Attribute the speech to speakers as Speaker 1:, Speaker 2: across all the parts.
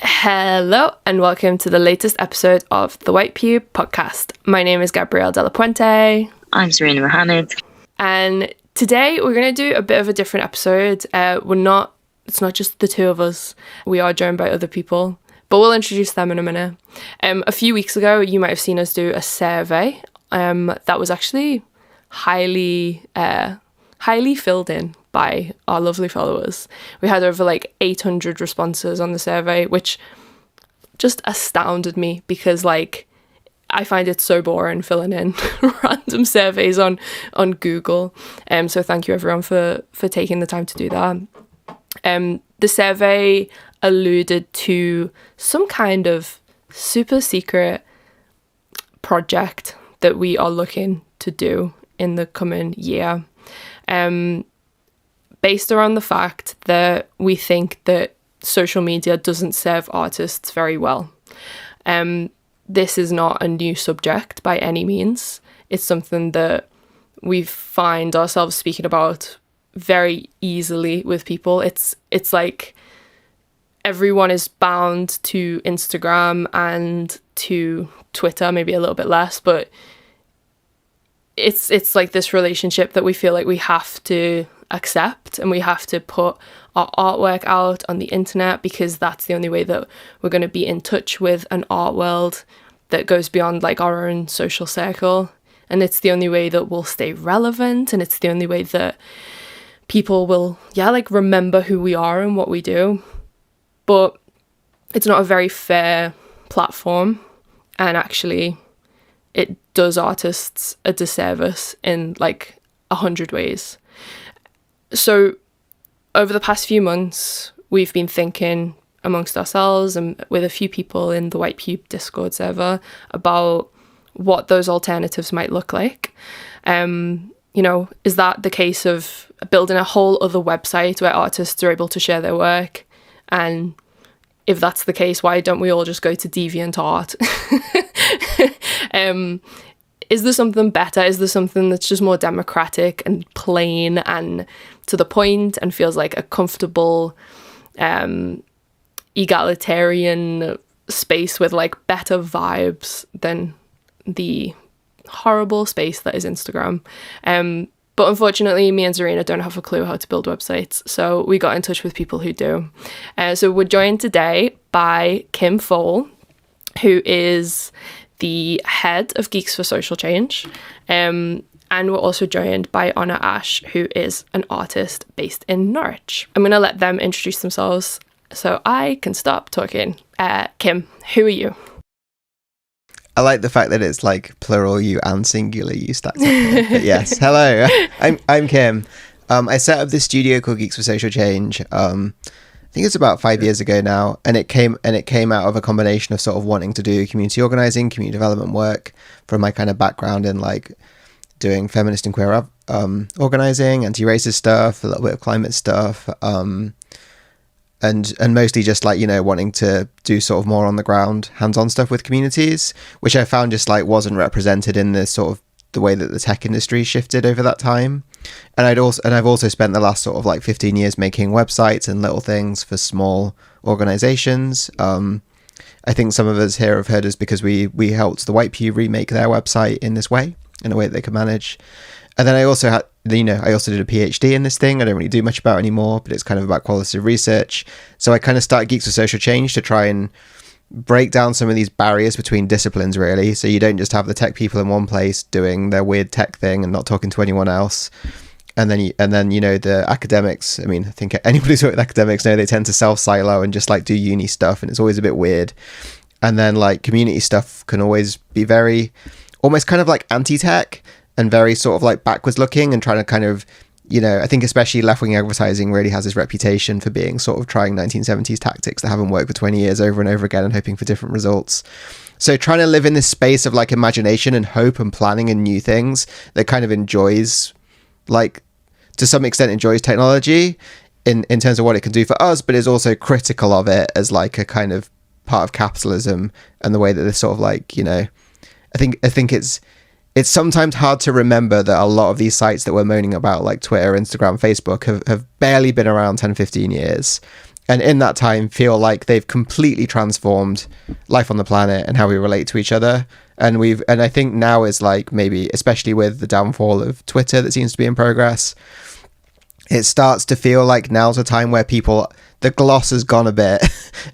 Speaker 1: Hello and welcome to the latest episode of the White Pube podcast. My name is Gabrielle De La Puente.
Speaker 2: I'm Serena Mohammed.
Speaker 1: And today we're going to do a bit of a different episode. It's not just the two of us. We are joined by other people, but we'll introduce them in a minute. A few weeks ago, you might have seen us do a survey that was actually highly filled in by our lovely followers. We had over 800 responses on the survey, which just astounded me because I find it so boring filling in random surveys on Google. So thank you everyone for taking the time to do that. The survey alluded to some kind of super secret project that we are looking to do in the coming year. Based around the fact that we think that social media doesn't serve artists very well. This is not a new subject by any means. It's something that we find ourselves speaking about very easily with people. It's like everyone is bound to Instagram and to Twitter, maybe a little bit less, but it's like this relationship that we feel like we have to accept, and we have to put our artwork out on the internet because that's the only way that we're going to be in touch with an art world that goes beyond our own social circle, and it's the only way that we'll stay relevant, and it's the only way that people will remember who we are and what we do. But it's not a very fair platform, and actually it does artists a disservice in 100 ways. So over the past few months, we've been thinking amongst ourselves and with a few people in the White Pube Discord server about what those alternatives might look like. Is that the case of building a whole other website where artists are able to share their work? And if that's the case, why don't we all just go to DeviantArt? Is there something better? Is there something that's just more democratic and plain and to the point and feels like a comfortable, egalitarian space with better vibes than the horrible space that is Instagram? But unfortunately, me and Serena don't have a clue how to build websites, so we got in touch with people who do. So we're joined today by Kim Fole, who is the head of Geeks for Social Change. And we're also joined by Honor Ash, who is an artist based in Norwich. I'm going to let them introduce themselves so I can stop talking. Kim, who are you?
Speaker 3: I like the fact that it's plural you and singular you stacked up here. But yes, hello, I'm Kim. I set up this studio called Geeks for Social Change. I think it's about 5 years ago now, and it came out of a combination of sort of wanting to do community organizing, community development work from my kind of background in doing feminist and queer organizing, anti-racist stuff, a little bit of climate stuff, and mostly just wanting to do sort of more on the ground, hands-on stuff with communities, which I found just wasn't represented in this sort of the way that the tech industry shifted over that time. And I've also spent the last sort of 15 years making websites and little things for small organizations. I think some of us here have heard us because we helped the White Pube remake their website in this way, in a way that they could manage. And then I also did a PhD in this thing. I don't really do much about it anymore, but it's kind of about qualitative research. So I kind of started Geeks for Social Change to try and break down some of these barriers between disciplines, really. So you don't just have the tech people in one place doing their weird tech thing and not talking to anyone else. And then the academics, I think anybody who's worked with academics know they tend to self-silo and just do uni stuff, and it's always a bit weird. And then community stuff can always be very, almost kind of anti-tech and very sort of backwards looking and trying to kind of, I think especially left-wing advertising really has this reputation for being sort of trying 1970s tactics that haven't worked for 20 years over and over again and hoping for different results. So trying to live in this space of imagination and hope and planning and new things that kind of enjoys, to some extent enjoys technology in terms of what it can do for us, but is also critical of it as a kind of part of capitalism and the way that this sort of I think it's sometimes hard to remember that a lot of these sites that we're moaning about, like Twitter, Instagram, Facebook, have barely been around 10, 15 years. and in that time feel like they've completely transformed life on the planet and how we relate to each other. And I think now is like, maybe especially with the downfall of Twitter that seems to be in progress, it starts to feel like now's a time where the gloss has gone a bit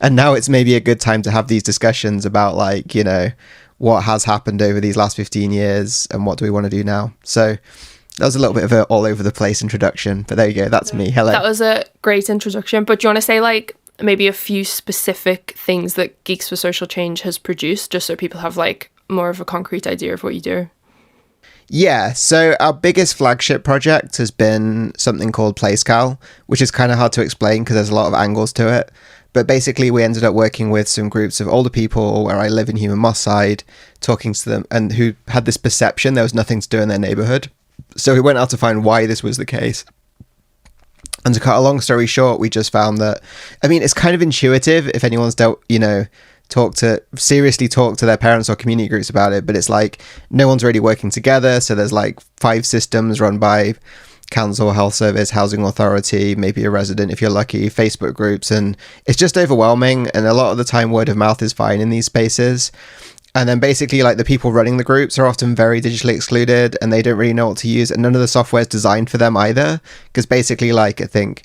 Speaker 3: and now it's maybe a good time to have these discussions about, like, you know, what has happened over these last 15 years and what do we want to do now. So that was a little bit of an all over the place introduction, but there you go. That's me. Hello.
Speaker 1: That was a great introduction. But do you want to say, like, maybe a few specific things that Geeks for Social Change has produced, just so people have, like, more of a concrete idea of what you do?
Speaker 3: Yeah, so our biggest flagship project has been something called PlayScal, which is kind of hard to explain because there's a lot of angles to it. But basically, we ended up working with some groups of older people where I live in Human Moss Side, talking to them, and who had this perception there was nothing to do in their neighborhood. So we went out to find why this was the case. And to cut a long story short, we just found that, I mean, it's kind of intuitive if anyone's dealt, you know, seriously talk to their parents or community groups about it, but it's like no one's really working together. So there's like 5 systems run by council, health service, housing authority, maybe a resident if you're lucky, Facebook groups, and it's just overwhelming. And a lot of the time word of mouth is fine in these spaces. And then basically, like, the people running the groups are often very digitally excluded and they don't really know what to use, and none of the software is designed for them either, because basically, like, I think,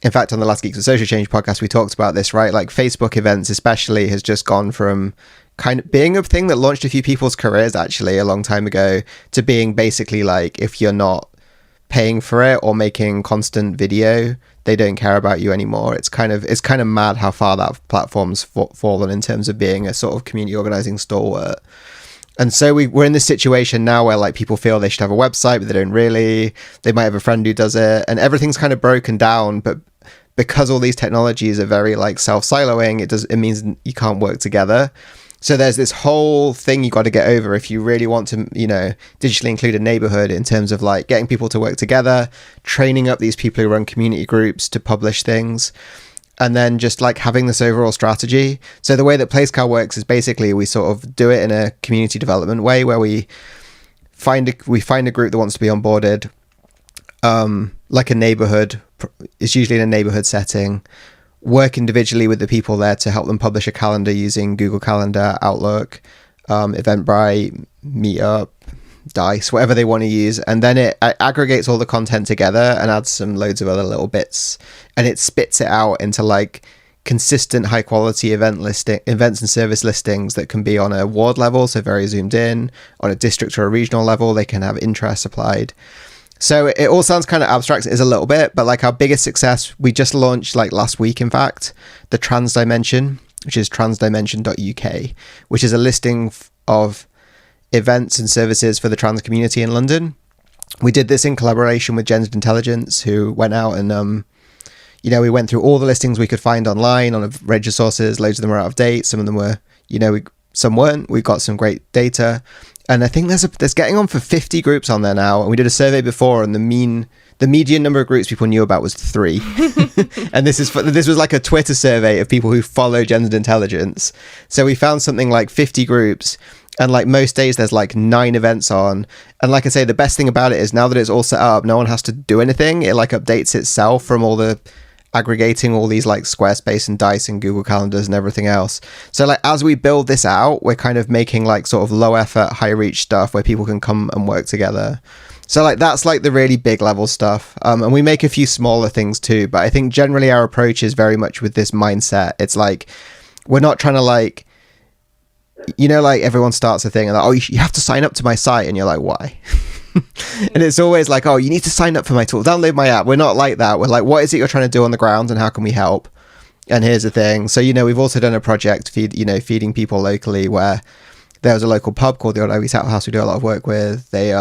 Speaker 3: in fact, on the last Geeks of Social Change podcast, we talked about this, right? Like, Facebook events especially has just gone from kind of being a thing that launched a few people's careers actually a long time ago to being basically like, if you're not paying for it or making constant video, they don't care about you anymore. It's kind of mad how far that platform's fallen in terms of being a sort of community organizing stalwart. And so we're in this situation now where, like, people feel they should have a website, but they don't really. They might have a friend who does it, and everything's kind of broken down. But because all these technologies are very, like, self-siloing, it means you can't work together. So there's this whole thing you got to get over if you really want to, you know, digitally include a neighborhood in terms of, like, getting people to work together, training up these people who run community groups to publish things, and then just, like, having this overall strategy. So the way that PlayScal works is basically we sort of do it in a community development way where we find a group that wants to be onboarded, like a neighborhood. It's usually in a neighborhood setting. Work individually with the people there to help them publish a calendar using Google Calendar, Outlook, Eventbrite, Meetup, Dice, whatever they want to use. And then it aggregates all the content together and adds some loads of other little bits. And it spits it out into, like, consistent high quality events and service listings that can be on a ward level, so very zoomed in, on a district or a regional level. They can have interests applied. So it all sounds kind of abstract. It is a little bit, but, like, our biggest success, we just launched, like, last week, in fact, the Trans Dimension, which is transdimension.uk, which is a listing of events and services for the trans community in London. We did this in collaboration with Gendered Intelligence, who went out and, you know, we went through all the listings we could find online on a range of sources. Loads of them were out of date. Some of them were, you know, some weren't. We got some great data. And I think there's getting on for 50 groups on there now. And we did a survey before, and the median number of groups people knew about was 3. And this was like a Twitter survey of people who follow Gendered Intelligence. So we found something like 50 groups. And, like, most days there's, like, 9 events on. And, like I say, the best thing about it is now that it's all set up, no one has to do anything. It, like, updates itself from all the aggregating all these, like, Squarespace and Dice and Google Calendars and everything else. So, like, as we build this out, we're kind of making, like, sort of low effort, high reach stuff where people can come and work together. So, like, that's, like, the really big level stuff. And we make a few smaller things too. But I think generally our approach is very much with this mindset. It's like, we're not trying to, like, you know, like, everyone starts a thing and like, oh, you have to sign up to my site, and you're like, why? And it's always like, oh, you need to sign up for my tool, download my app. We're not like that. We're like, what is it you're trying to do on the ground, and how can we help? And here's the thing. So, you know, we've also done a project feeding people locally, where there was a local pub called the Old Ivy Tap House we do a lot of work with. They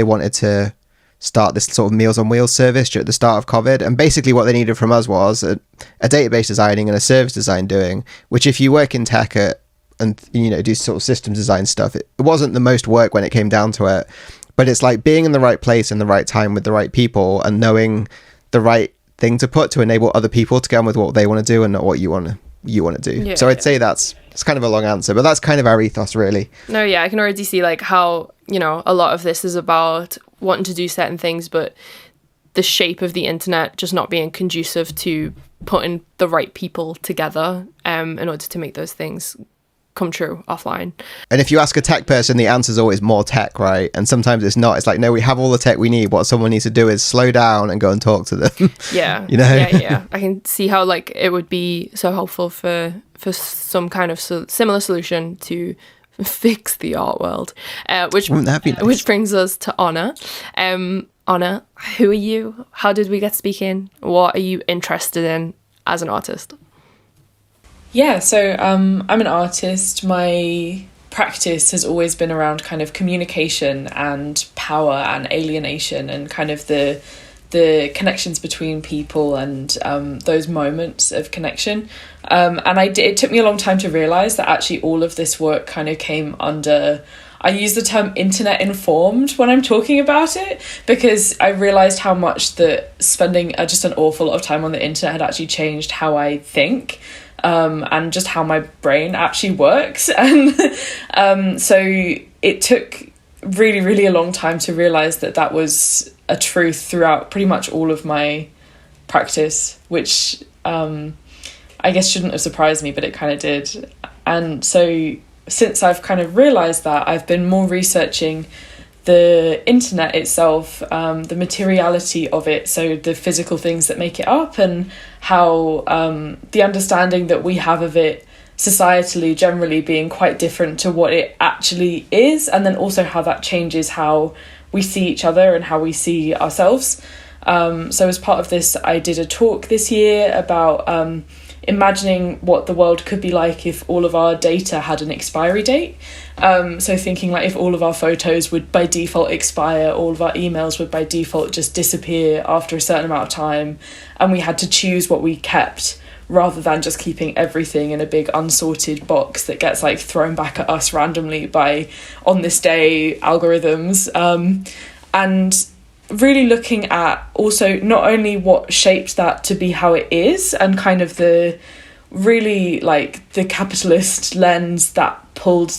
Speaker 3: wanted to start this sort of Meals on Wheels service at the start of COVID, and basically what they needed from us was a database designing and a service design doing, which, if you work in tech and, you know, do sort of systems design stuff, it wasn't the most work when it came down to it. But it's like being in the right place in the right time with the right people and knowing the right thing to put to enable other people to get on with what they want to do and not what you want to do. Yeah, so I'd say it's kind of a long answer, but that's kind of our ethos, really.
Speaker 1: No, yeah, I can already see, like, how, you know, a lot of this is about wanting to do certain things, but the shape of the internet just not being conducive to putting the right people together in order to make those things come true offline.
Speaker 3: And if you ask a tech person, the answer is always more tech, right? And sometimes it's not. It's like, no, we have all the tech we need. What someone needs to do is slow down and go and talk to them.
Speaker 1: Yeah.
Speaker 3: You know?
Speaker 1: Yeah. I can see how like it would be so helpful for some kind of similar solution to fix the art world, which
Speaker 3: Wouldn't that be nice?
Speaker 1: Which brings us to Honor. Honor, who are you? How did we get speaking? What are you interested in as an artist?
Speaker 2: Yeah, so I'm an artist. My practice has always been around kind of communication and power and alienation and kind of the connections between people and those moments of connection. And it took me a long time to realise that actually all of this work kind of came under... I use the term internet informed when I'm talking about it, because I realised how much that spending just an awful lot of time on the internet had actually changed how I think. And just how my brain actually works. And so it took really, really a long time to realise that was a truth throughout pretty much all of my practice, which I guess shouldn't have surprised me, but it kind of did. And so since I've kind of realised that, I've been more researching the internet itself, the materiality of it, so the physical things that make it up, and how the understanding that we have of it societally generally being quite different to what it actually is, and then also how that changes how we see each other and how we see ourselves. So as part of this, I did a talk this year about imagining what the world could be like if all of our data had an expiry date. So thinking like if all of our photos would by default expire, all of our emails would by default just disappear after a certain amount of time, and we had to choose what we kept rather than just keeping everything in a big unsorted box that gets like thrown back at us randomly by on this day algorithms. And really looking at also not only what shaped that to be how it is, and kind of the really like the capitalist lens that pulled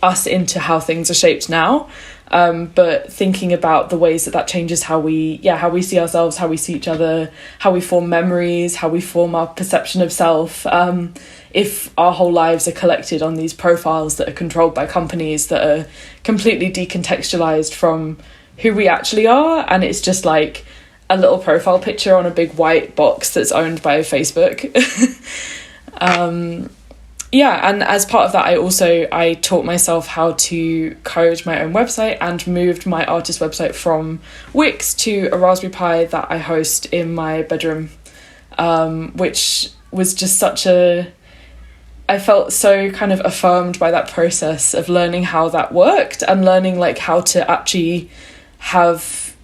Speaker 2: us into how things are shaped now, but thinking about the ways that changes how we see ourselves, how we see each other, how we form memories, how we form our perception of self, if our whole lives are collected on these profiles that are controlled by companies that are completely decontextualized from who we actually are, and it's just like a little profile picture on a big white box that's owned by Facebook. And as part of that, I taught myself how to code my own website and moved my artist website from Wix to a Raspberry Pi that I host in my bedroom, which was just I felt so kind of affirmed by that process of learning how that worked and learning like how to actually have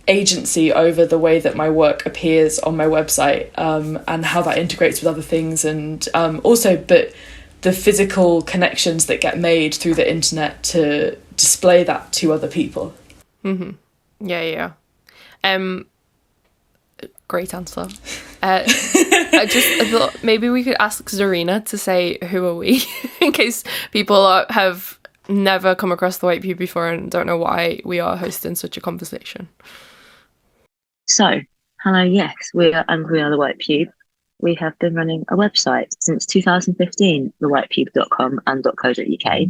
Speaker 2: agency over the way that my work appears on my website, and how that integrates with other things, and also but the physical connections that get made through the internet to display that to other people.
Speaker 1: Yeah. Great answer. I thought maybe we could ask Zarina to say who are we in case people have never come across the White Pube before and don't know why we are hosting such a conversation.
Speaker 4: So, hello, yes, we are the White Pube. We have been running a website since 2015, thewhitepube.com and .co.uk.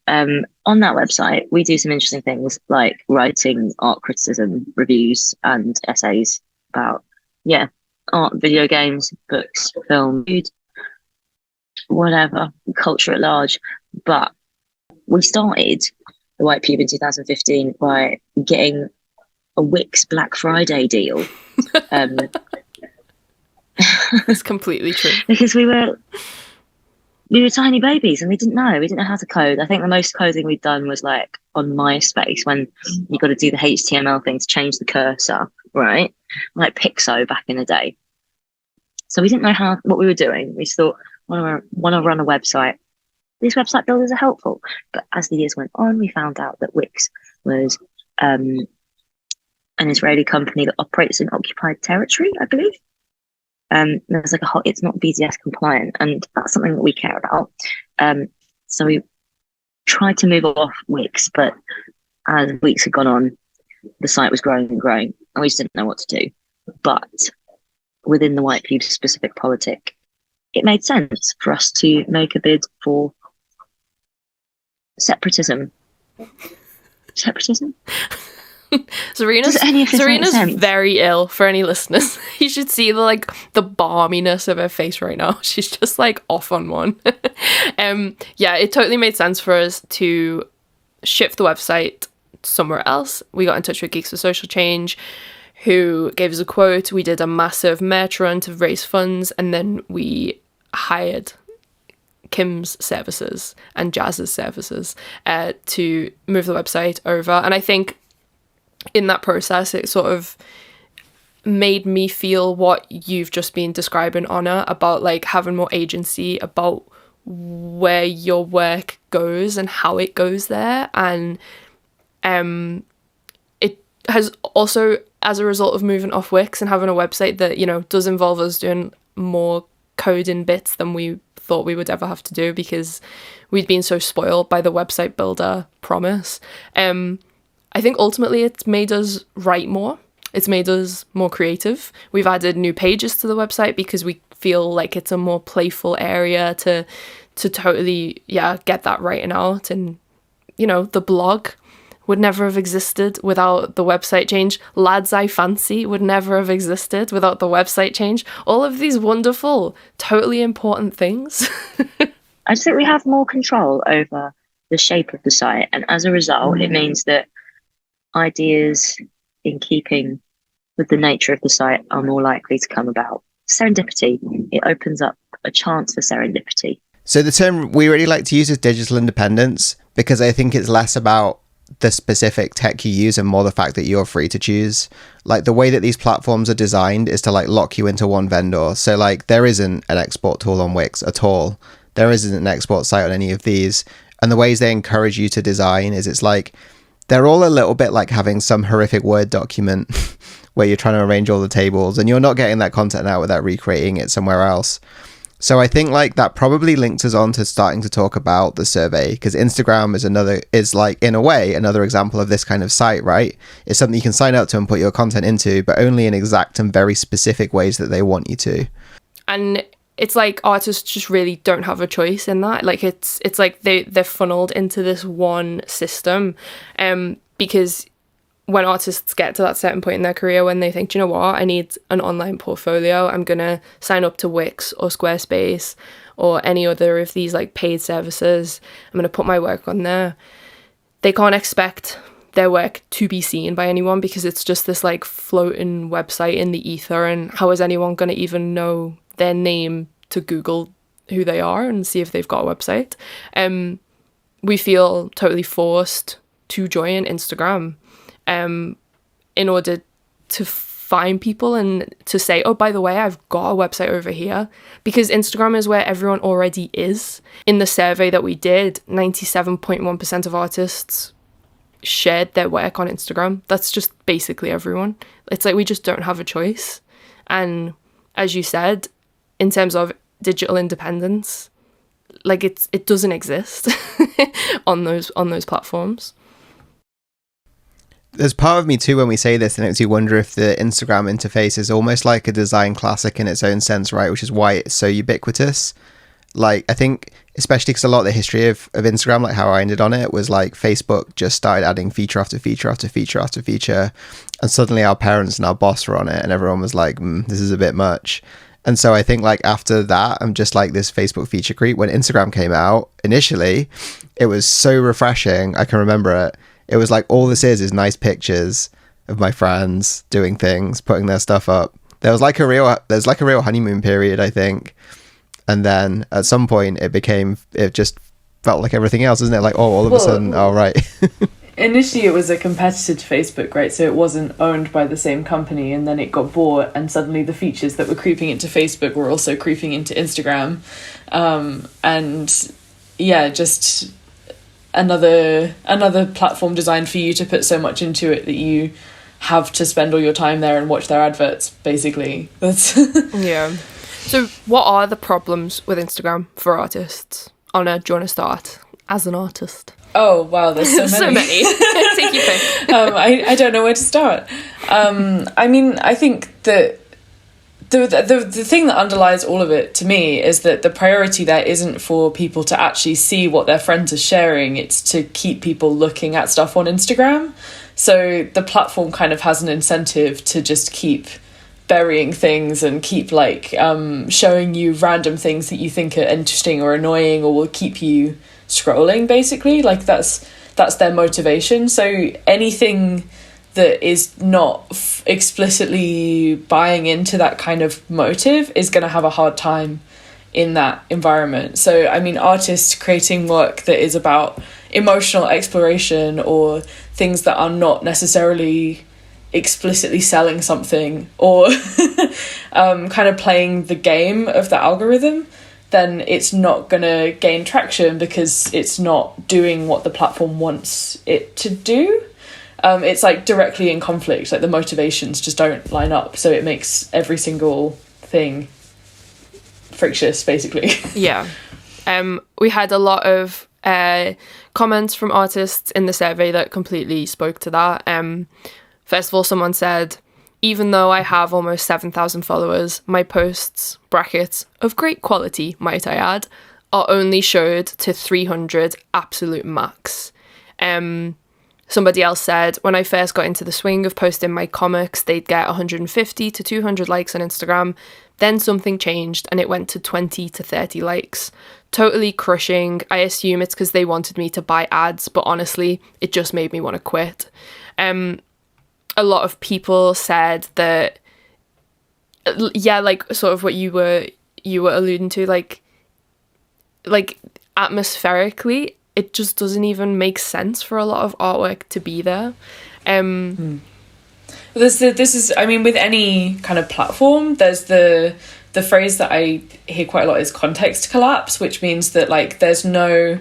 Speaker 4: On that website, we do some interesting things like writing art criticism, reviews, and essays about, art, video games, books, film, food, whatever, culture at large. But we started the White Pube in 2015 by getting a Wix Black Friday deal.
Speaker 1: It's completely true.
Speaker 4: Because we were tiny babies and we didn't know how to code. I think the most coding we'd done was like on MySpace, when you got to do the HTML thing to change the cursor, right? Like Pixo back in the day. So we didn't know what we were doing. We just thought, want to run a website. These website builders are helpful. But as the years went on, we found out that Wix was an Israeli company that operates in occupied territory, I believe. There's like it's not BDS compliant, and that's something that we care about. So we tried to move off Wix, but as weeks had gone on, the site was growing and growing, and we just didn't know what to do. But within the White Pube specific politic, it made sense for us to make a bid for separatism. Separatism?
Speaker 1: Serena's very ill for any listeners. You should see the balminess of her face right now. She's just like off on one. Yeah, it totally made sense for us to shift the website somewhere else. We got in touch with Geeks for Social Change, who gave us a quote. We did a massive merch run to raise funds, and then we hired Kim's services and Jazz's services to move the website over. And I think in that process, it sort of made me feel what you've just been describing, Honor, about like having more agency about where your work goes and how it goes there. And it has also, as a result of moving off Wix and having a website that, you know, does involve us doing more coding bits than we thought we would ever have to do because we'd been so spoiled by the website builder promise. I think ultimately it's made us write more. It's made us more creative. We've added new pages to the website because we feel like it's a more playful area to totally, get that writing out. And, you know, the blog would never have existed without the website change. Lads I Fancy would never have existed without the website change. All of these wonderful, totally important things.
Speaker 4: I just think we have more control over the shape of the site. And as a result, it means that ideas in keeping with the nature of the site are more likely to come about. Serendipity, it opens up a chance for serendipity.
Speaker 3: So the term we really like to use is digital independence, because I think it's less about the specific tech you use and more the fact that you're free to choose. Like the way that these platforms are designed is to like lock you into one vendor. So like there isn't an export tool on Wix at all. There isn't an export site on any of these. And the ways they encourage you to design is it's like they're all a little bit like having some horrific Word document where you're trying to arrange all the tables and you're not getting that content out without recreating it somewhere else. So I think like that probably links us on to starting to talk about the survey, because Instagram is like in a way another example of this kind of site, right? It's something you can sign up to and put your content into, but only in exact and very specific ways that they want you to.
Speaker 1: And it's like artists just really don't have a choice in that. Like it's like they're funneled into this one system, because when artists get to that certain point in their career when they think, do you know what, I need an online portfolio, I'm gonna sign up to Wix or Squarespace or any other of these like paid services, I'm gonna put my work on there. They can't expect their work to be seen by anyone because it's just this like floating website in the ether, and how is anyone gonna even know their name to Google who they are and see if they've got a website? We feel totally forced to join Instagram in order to find people and to say, oh, by the way, I've got a website over here, because Instagram is where everyone already is. In the survey that we did, 97.1% of artists shared their work on Instagram. That's just basically everyone. It's like we just don't have a choice. And as you said, in terms of digital independence, like it doesn't exist on those platforms.
Speaker 3: There's part of me too when we say this, and it makes you wonder if the Instagram interface is almost like a design classic in its own sense, right? Which is why it's so ubiquitous. Like I think especially because a lot of the history of Instagram, like how I ended on it, was like Facebook just started adding feature after feature after feature after feature, and suddenly our parents and our boss were on it, and everyone was like, this is a bit much. And so I think like after that, I'm just like this Facebook feature creep. When Instagram came out initially, it was so refreshing. I can remember it. It was like, all this is nice pictures of my friends doing things, putting their stuff up. There's like a real honeymoon period, I think. And then at some point it just felt like everything else, isn't it? Like, all of a sudden, right.
Speaker 2: Initially it was a competitor to Facebook, right? So it wasn't owned by the same company, and then it got bought, and suddenly the features that were creeping into Facebook were also creeping into Instagram. And yeah, just another platform designed for you to put so much into it that you have to spend all your time there and watch their adverts, basically. That's
Speaker 1: yeah. So what are the problems with Instagram for artists? Anna, do you want to start as an artist?
Speaker 2: Oh wow, there's so many.
Speaker 1: So many. Take your pick.
Speaker 2: I don't know where to start. I mean, I think that the thing that underlies all of it to me is that the priority there isn't for people to actually see what their friends are sharing, it's to keep people looking at stuff on Instagram. So the platform kind of has an incentive to just keep burying things and keep like showing you random things that you think are interesting or annoying or will keep you scrolling, basically. Like that's their motivation. So anything that is not explicitly buying into that kind of motive is going to have a hard time in that environment. So I mean, artists creating work that is about emotional exploration or things that are not necessarily explicitly selling something or kind of playing the game of the algorithm, then it's not going to gain traction because it's not doing what the platform wants it to do. It's like directly in conflict, like the motivations just don't line up, so it makes every single thing frictious, basically.
Speaker 1: Yeah. We had a lot of comments from artists in the survey that completely spoke to that. First of all, someone said, even though I have almost 7,000 followers, my posts, brackets, of great quality, might I add, are only showed to 300 absolute max. Somebody else said, when I first got into the swing of posting my comics, they'd get 150 to 200 likes on Instagram. Then something changed and it went to 20 to 30 likes. Totally crushing. I assume it's because they wanted me to buy ads, but honestly, it just made me want to quit. A lot of people said that, yeah, like sort of what you were alluding to, like atmospherically, it just doesn't even make sense for a lot of artwork to be there.
Speaker 2: This is, I mean, with any kind of platform, there's the phrase that I hear quite a lot is context collapse, which means that like there's no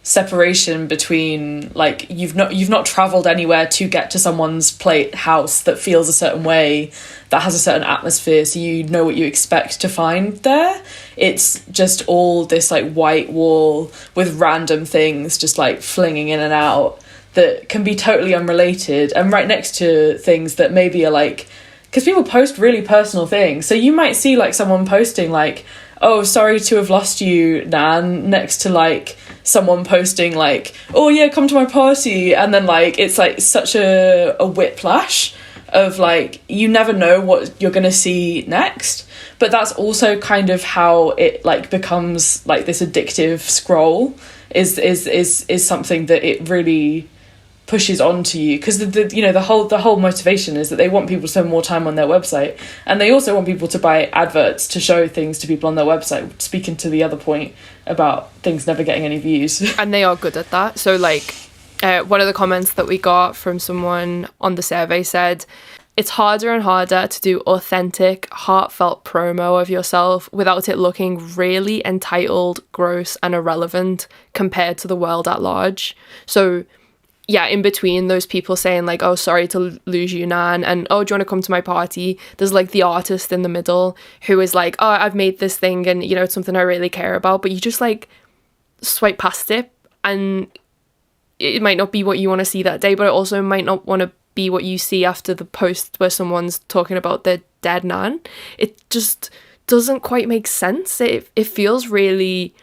Speaker 2: separation between like you've not traveled anywhere to get to someone's house that feels a certain way, that has a certain atmosphere, so you know what you expect to find there. It's just all this like white wall with random things just like flinging in and out that can be totally unrelated and right next to things that maybe are like, because people post really personal things, so you might see like someone posting like, oh, sorry to have lost you, Nan, next to like someone posting like, oh yeah, come to my party, and then like it's like such a whiplash of like you never know what you're gonna see next. But that's also kind of how it like becomes like this addictive scroll is something that it really pushes onto you, because the whole motivation is that they want people to spend more time on their website, and they also want people to buy adverts to show things to people on their website, speaking to the other point about things never getting any views. And
Speaker 1: they are good at that. So like one of the comments that we got from someone on the survey said, it's harder and harder to do authentic, heartfelt promo of yourself without it looking really entitled, gross and irrelevant compared to the world at large. So yeah, in between those people saying like, oh, sorry to lose you, Nan, and oh, do you want to come to my party? There's like the artist in the middle who is like, oh, I've made this thing and, you know, it's something I really care about, but you just like swipe past it and it might not be what you want to see that day, but it also might not want to be what you see after the post where someone's talking about their dead Nan. It just doesn't quite make sense. It feels really,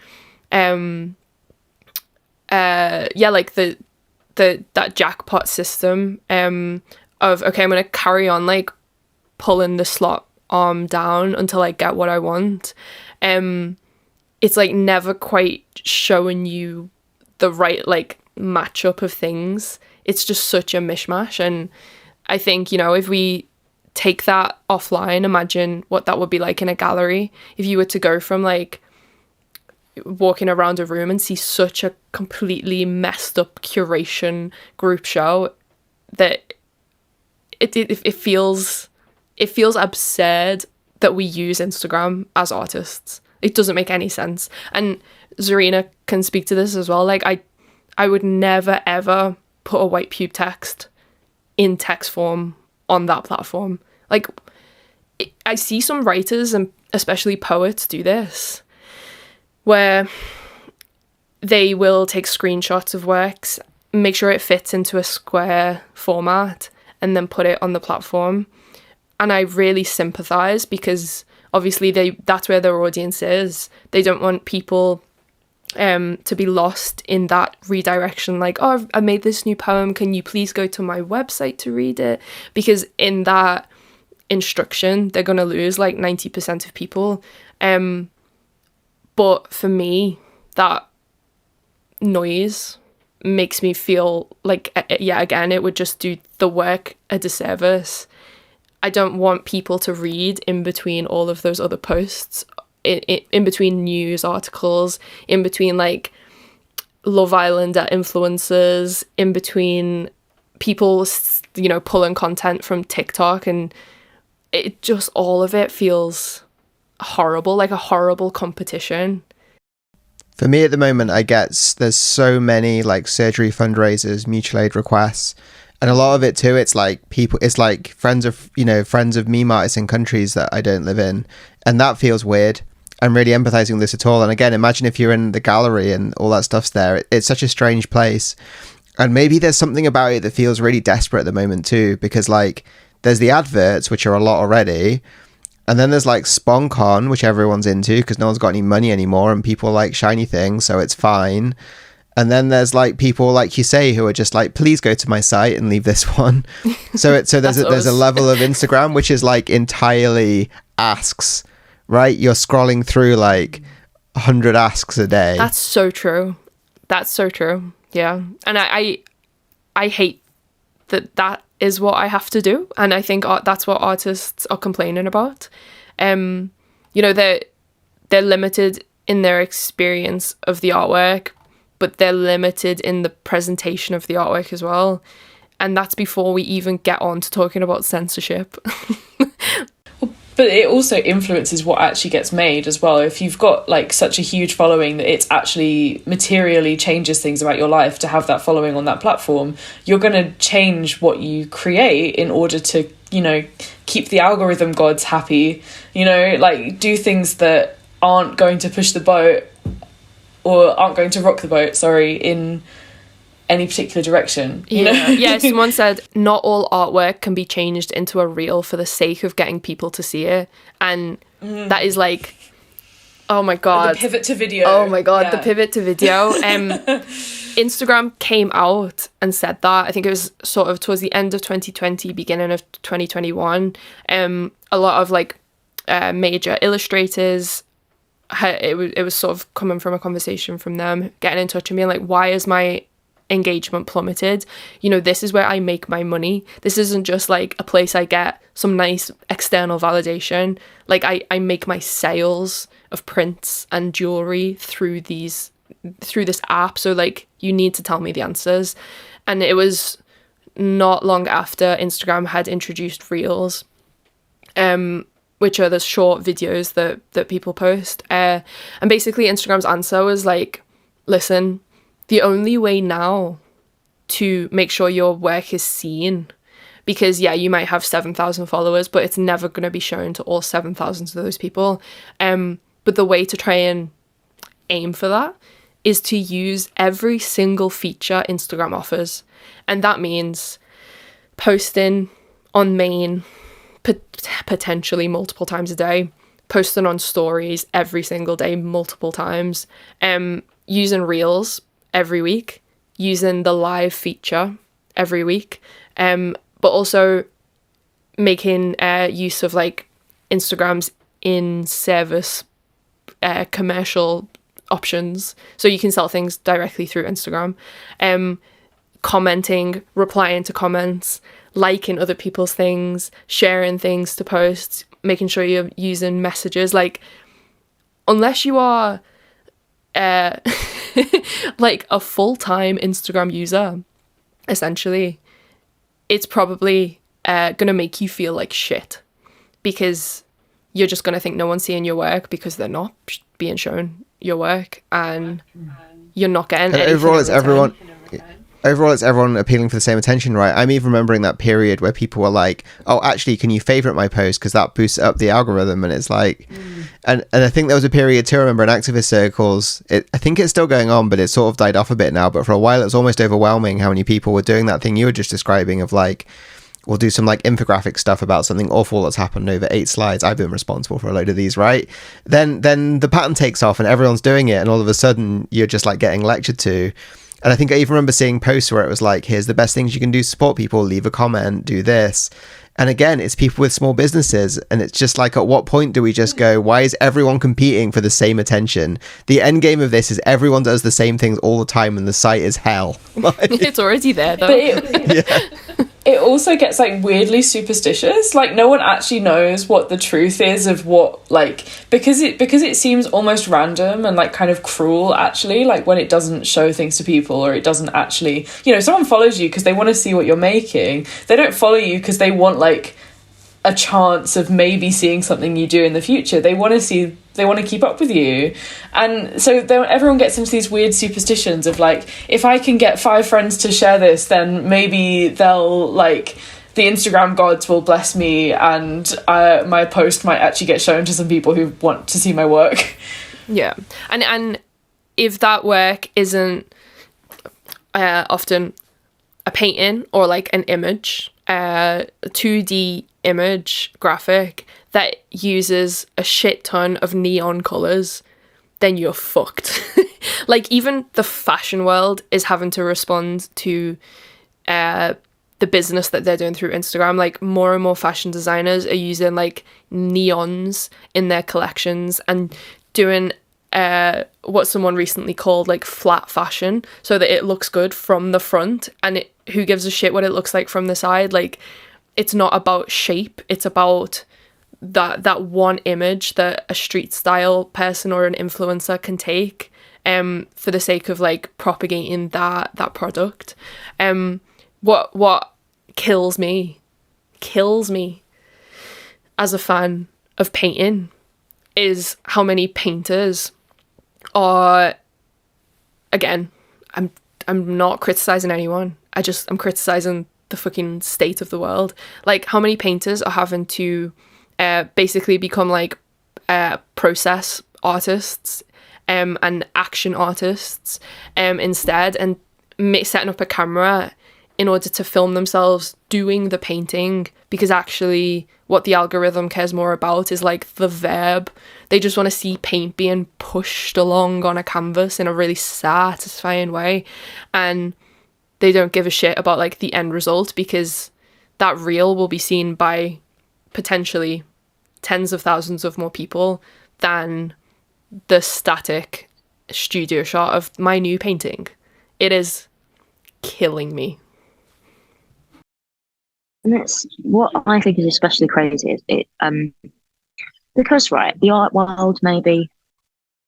Speaker 1: like that jackpot system of, okay, I'm going to carry on like pulling the slot arm down until I get what I want. It's like never quite showing you the right like matchup of things. It's just such a mishmash. And I think, you know, if we take that offline, imagine what that would be like in a gallery. If you were to go from like walking around a room and see such a completely messed up curation group show, that it feels absurd that we use Instagram as artists. It doesn't make any sense. And Zarina can speak to this as well. Like I would never ever put a White Pube text in text form on that platform. Like I see some writers and especially poets do this, where they will take screenshots of works, make sure it fits into a square format, and then put it on the platform. And I really sympathize, because obviously that's where their audience is. They don't want people to be lost in that redirection, like, oh, I made this new poem, can you please go to my website to read it? Because in that instruction, they're going to lose like 90% of people. But for me, that noise makes me feel like, again, it would just do the work a disservice. I don't want people to read in between all of those other posts, in between news articles, in between like Love Islander influencers, in between people, you know, pulling content from TikTok, and it just, all of it feels horrible, like a horrible competition.
Speaker 3: For me at the moment, I get there's so many like surgery fundraisers, mutual aid requests, and a lot of it too, it's like people, it's like friends of meme artists in countries that I don't live in, and that feels weird. I'm really empathizing with this at all. And again, imagine if you're in the gallery and all that stuff's there. It's such a strange place, and maybe there's something about it that feels really desperate at the moment too, because like there's the adverts, which are a lot already. And then there's like SponCon, which everyone's into because no one's got any money anymore and people like shiny things, so it's fine. And then there's like people like you say who are just like, please go to my site and leave this one. So there's a level of Instagram which is like entirely asks, right? You're scrolling through like 100 asks a day.
Speaker 1: That's so true. That's so true. Yeah. And I hate that is what I have to do, and I think that's what artists are complaining about. You know, they're limited in their experience of the artwork, but they're limited in the presentation of the artwork as well, and that's before we even get on to talking about censorship.
Speaker 2: But it also influences what actually gets made as well. If you've got like such a huge following that it actually materially changes things about your life to have that following on that platform, you're going to change what you create in order to, you know, keep the algorithm gods happy, you know, like do things that aren't going to push the boat or aren't going to rock the boat, in any particular direction, you know?
Speaker 1: Yeah, someone said not all artwork can be changed into a reel for the sake of getting people to see it, and that is like, oh my god,
Speaker 2: the pivot to video.
Speaker 1: Oh my god, the pivot to video. Instagram came out and said that, I think it was sort of towards the end of 2020, beginning of 2021. A lot of like major illustrators, it was sort of coming from a conversation from them, getting in touch and being like, why is my engagement plummeted? You know, this is where I make my money. This isn't just like a place I get some nice external validation. Like I make my sales of prints and jewelry through this app, so like you need to tell me the answers. And it was not long after Instagram had introduced Reels, which are the short videos that people post, and basically Instagram's answer was like, listen, the only way now to make sure your work is seen, because yeah, you might have 7,000 followers, but it's never going to be shown to all 7,000 of those people. But the way to try and aim for that is to use every single feature Instagram offers. And that means posting on main potentially multiple times a day, posting on stories every single day multiple times, using Reels every week, using the live feature every week, but also making use of like Instagram's in-service commercial options, so you can sell things directly through Instagram, commenting, replying to comments, liking other people's things, sharing things to posts, making sure you're using messages. Like, unless you are like a full-time Instagram user, essentially, it's probably gonna make you feel like shit, because you're just gonna think no one's seeing your work because they're not being shown your work, and you're not getting anything.
Speaker 3: Overall, it's everyone appealing for the same attention, right? I'm even remembering that period where people were like, oh, actually, can you favorite my post because that boosts up the algorithm? And it's like, and I think there was a period too, I remember in activist circles, I think it's still going on, but it's sort of died off a bit now. But for a while, it was almost overwhelming how many people were doing that thing you were just describing of like, we'll do some like infographic stuff about something awful that's happened over 8 slides. I've been responsible for a load of these, right? Then the pattern takes off and everyone's doing it, and all of a sudden you're just like getting lectured to. And I think I even remember seeing posts where it was like, here's the best things you can do to support people, leave a comment, do this. And again, it's people with small businesses, and it's just like, at what point do we just go, why is everyone competing for the same attention? The end game of this is everyone does the same things all the time, and the site is hell.
Speaker 1: It's already there, though.
Speaker 2: But it also gets like weirdly superstitious. Like, no one actually knows what the truth is of what, like, because it seems almost random and like kind of cruel, actually, like when it doesn't show things to people, or it doesn't actually, you know, someone follows you because they want to see what you're making. They don't follow you because they want like a chance of maybe seeing something you do in the future. They want to keep up with you. And so everyone gets into these weird superstitions of like, if I can get 5 friends to share this, then maybe they'll like, the Instagram gods will bless me, and my post might actually get shown to some people who want to see my work.
Speaker 1: Yeah. And if that work isn't often a painting or like an image, a 2D image graphic that uses a shit ton of neon colours, then you're fucked. Like, even the fashion world is having to respond to the business that they're doing through Instagram. Like, more and more fashion designers are using like neons in their collections and doing what someone recently called like flat fashion, so that it looks good from the front, and who gives a shit what it looks like from the side. Like, it's not about shape, it's about that one image that a street style person or an influencer can take for the sake of like propagating that product. What kills me as a fan of painting is how many painters are, again, I'm not criticizing anyone, I'm criticizing the fucking state of the world. Like, how many painters are having to basically become like process artists and action artists instead, and setting up a camera in order to film themselves doing the painting, because actually what the algorithm cares more about is like the verb. They just want to see paint being pushed along on a canvas in a really satisfying way, and they don't give a shit about like the end result, because that reel will be seen by potentially tens of thousands of more people than the static studio shot of my new painting. It is killing me.
Speaker 4: And that's what I think is especially crazy. Is it because, right, the art world maybe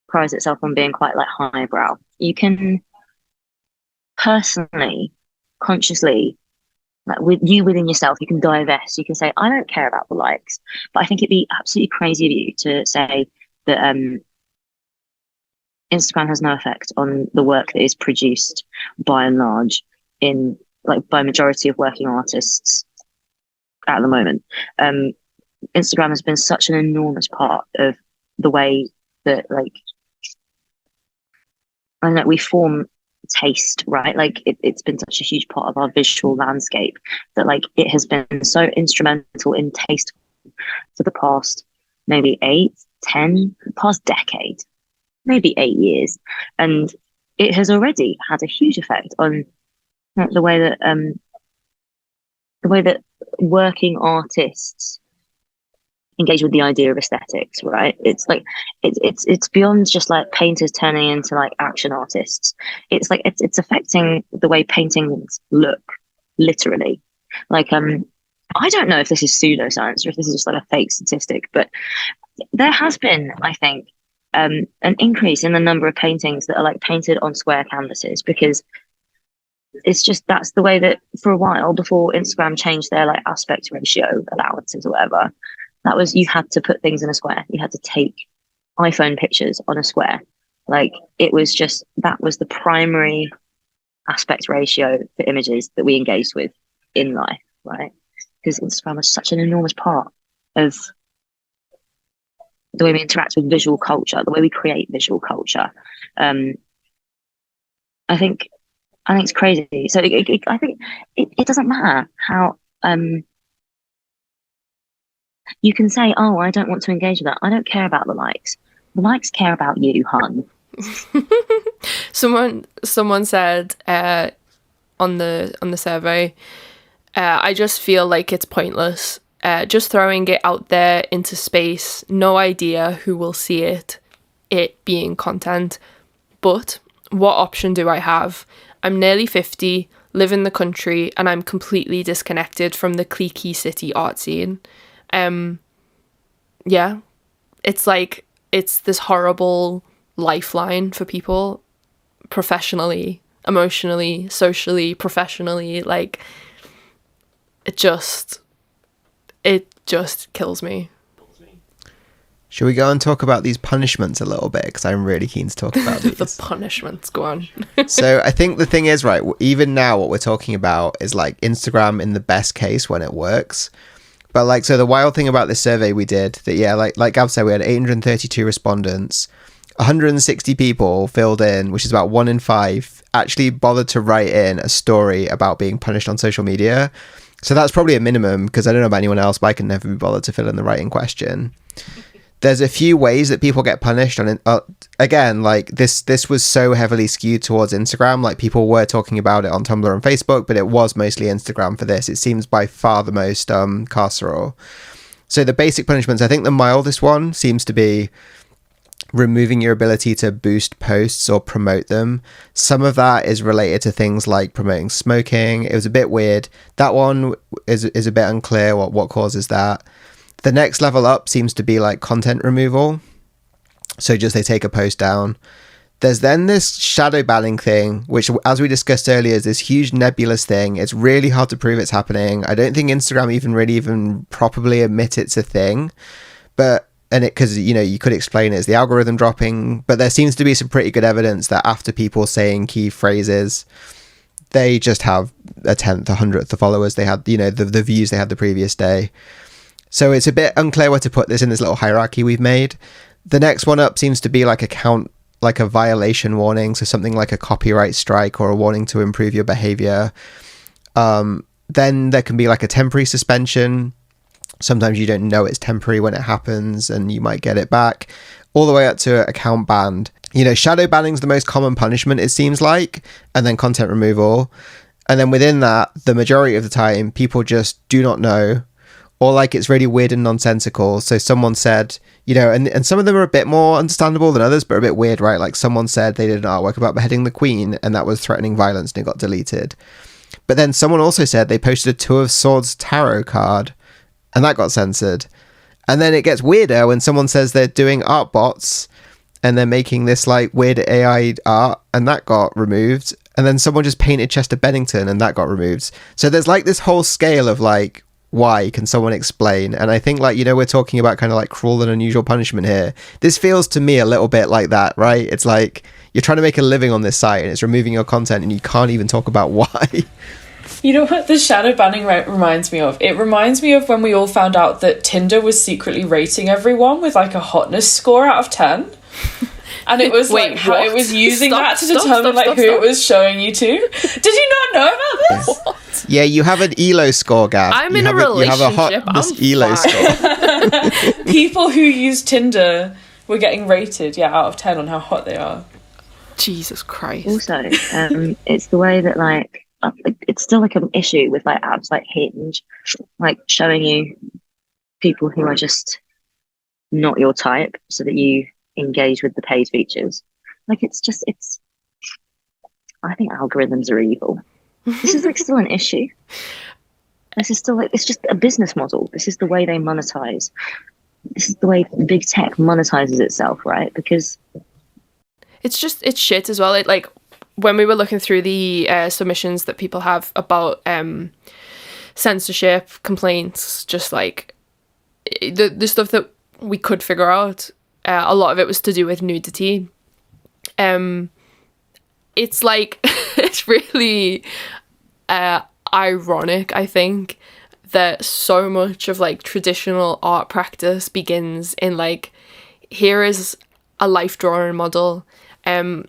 Speaker 4: prides itself on being quite like highbrow. You can personally, consciously, like within yourself, you can divest. You can say, I don't care about the likes. But I think it'd be absolutely crazy of you to say that Instagram has no effect on the work that is produced by and large in like by majority of working artists at the moment. Instagram has been such an enormous part of the way that, like, I don't know, we form taste, right? Like it's been such a huge part of our visual landscape that like it has been so instrumental in taste for the past maybe past decade, maybe 8 years. And it has already had a huge effect on the way that working artists engage with the idea of aesthetics, right? It's like it's beyond just like painters turning into like action artists. It's like it's affecting the way paintings look, literally. Like I don't know if this is pseudoscience or if this is just like a fake statistic, but there has been, I think, an increase in the number of paintings that are like painted on square canvases, because it's just that's the way that for a while before Instagram changed their like aspect ratio allowances or whatever, that was, you had to put things in a square. You had to take iPhone pictures on a square. Like it was just, that was the primary aspect ratio for images that we engaged with in life, right? Because Instagram was such an enormous part of the way we interact with visual culture, the way we create visual culture. I think it's crazy. So I think it doesn't matter how You can say, oh, I don't want to engage with that. I don't care about the likes. The likes care about you, hun.
Speaker 1: Someone said on the survey, I just feel like it's pointless. Just throwing it out there into space, no idea who will see it being content. But what option do I have? I'm nearly 50, live in the country, and I'm completely disconnected from the cliquey city art scene. Yeah, it's like, it's this horrible lifeline for people, professionally, emotionally, socially, professionally. Like, it just kills me.
Speaker 3: Should we go and talk about these punishments a little bit? Because I'm really keen to talk about these.
Speaker 1: The punishments, go on.
Speaker 3: So I think the thing is, right, even now what we're talking about is like Instagram in the best case when it works. But like, so the wild thing about this survey we did, that yeah, like Gav said, we had 832 respondents, 160 people filled in, which is about 1 in 5, actually bothered to write in a story about being punished on social media. So that's probably a minimum, because I don't know about anyone else, but I can never be bothered to fill in the writing question. There's a few ways that people get punished on again, like this was so heavily skewed towards Instagram. Like, people were talking about it on Tumblr and Facebook, but it was mostly Instagram for this. It seems by far the most carceral. So the basic punishments, I think the mildest one seems to be removing your ability to boost posts or promote them. Some of that is related to things like promoting smoking. It was a bit weird. That one is a bit unclear what causes that. The next level up seems to be like content removal. So just they take a post down. There's then this shadow banning thing, which, as we discussed earlier, is this huge nebulous thing. It's really hard to prove it's happening. I don't think Instagram even properly admit it's a thing. Because, you know, you could explain it as the algorithm dropping, but there seems to be some pretty good evidence that after people saying key phrases, they just have a 10th, 100th the followers they had, you know, the views they had the previous day. So it's a bit unclear where to put this in this little hierarchy we've made. The next one up seems to be like a violation warning. So something like a copyright strike or a warning to improve your behavior. Then there can be like a temporary suspension. Sometimes you don't know it's temporary when it happens and you might get it back, all the way up to account banned. You know, shadow banning is the most common punishment, it seems like, and then content removal. And then within that, the majority of the time, people just do not know, or like it's really weird and nonsensical. So someone said, you know, and some of them are a bit more understandable than others, but a bit weird, right? Like someone said they did an artwork about beheading the Queen and that was threatening violence and it got deleted. But then someone also said they posted a Two of Swords tarot card and that got censored. And then it gets weirder when someone says they're doing art bots and they're making this like weird AI art and that got removed. And then someone just painted Chester Bennington and that got removed. So there's like this whole scale of like, why can someone explain? And I think, like, you know, we're talking about kind of like cruel and unusual punishment here. This feels to me a little bit like that, right? It's like you're trying to make a living on this site and it's removing your content and you can't even talk about why.
Speaker 2: You know what the shadow banning reminds me of? It reminds me of when we all found out that Tinder was secretly rating everyone with like a hotness score out of 10. And it was
Speaker 1: Wait,
Speaker 2: like how it was using that to
Speaker 1: Stop,
Speaker 2: determine like who it was showing you to. Did you not know about this?
Speaker 1: What?
Speaker 3: Yeah, you have an ELO score, Gav.
Speaker 1: I'm in a relationship.
Speaker 3: You have a hotness ELO score.
Speaker 2: People who use Tinder were getting rated, out of 10 on how hot they are.
Speaker 1: Jesus Christ.
Speaker 4: Also, it's the way that like it's still like an issue with like apps like Hinge, like showing you people who are just not your type so that you engage with the paid features. Like it's I think algorithms are evil. This is like still an issue. This is still like, it's just a business model. This is the way they monetize. This is the way big tech monetizes itself, right? Because
Speaker 1: it's shit as well. It, like, when we were looking through the submissions that people have about censorship complaints, just like the stuff that we could figure out, a lot of it was to do with nudity. It's like it's really ironic, I think, that so much of like traditional art practice begins in like, here is a life drawing model,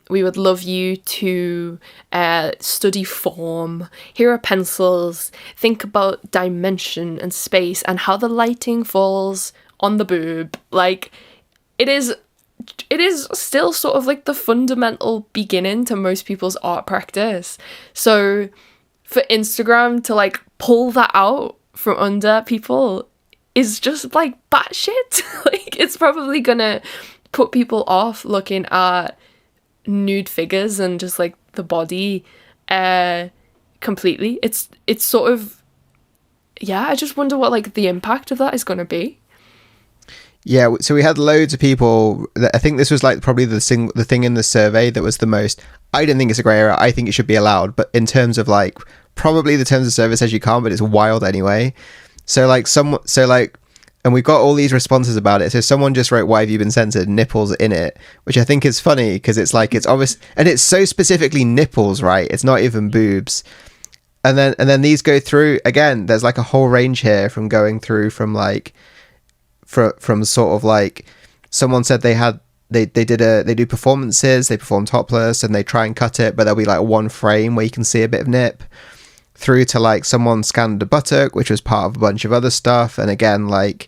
Speaker 1: We would love you to study form. Here are pencils. Think about dimension and space and how the lighting falls on the boob. Like, it is still sort of like the fundamental beginning to most people's art practice. So for Instagram to like pull that out from under people is just like batshit. Like, it's probably gonna put people off looking at nude figures and just like the body completely. It's sort of, yeah, I just wonder what like the impact of that is gonna be.
Speaker 3: Yeah, so we had loads of people. I think this was like probably the thing in the survey that was the most. I don't think it's a grey area. I think it should be allowed, but in terms of like, probably the terms of service says you can't, but it's wild anyway. So like and we've got all these responses about it. So someone just wrote, "Why have you been censored?" Nipples in it, which I think is funny because it's like it's obvious, and it's so specifically nipples, right? It's not even boobs. And then these go through again. There's like a whole range here from going through from like. From sort of like someone said they do performances, they perform topless and they try and cut it, but there'll be like one frame where you can see a bit of nip, through to like someone scanned a buttock, which was part of a bunch of other stuff, and again like,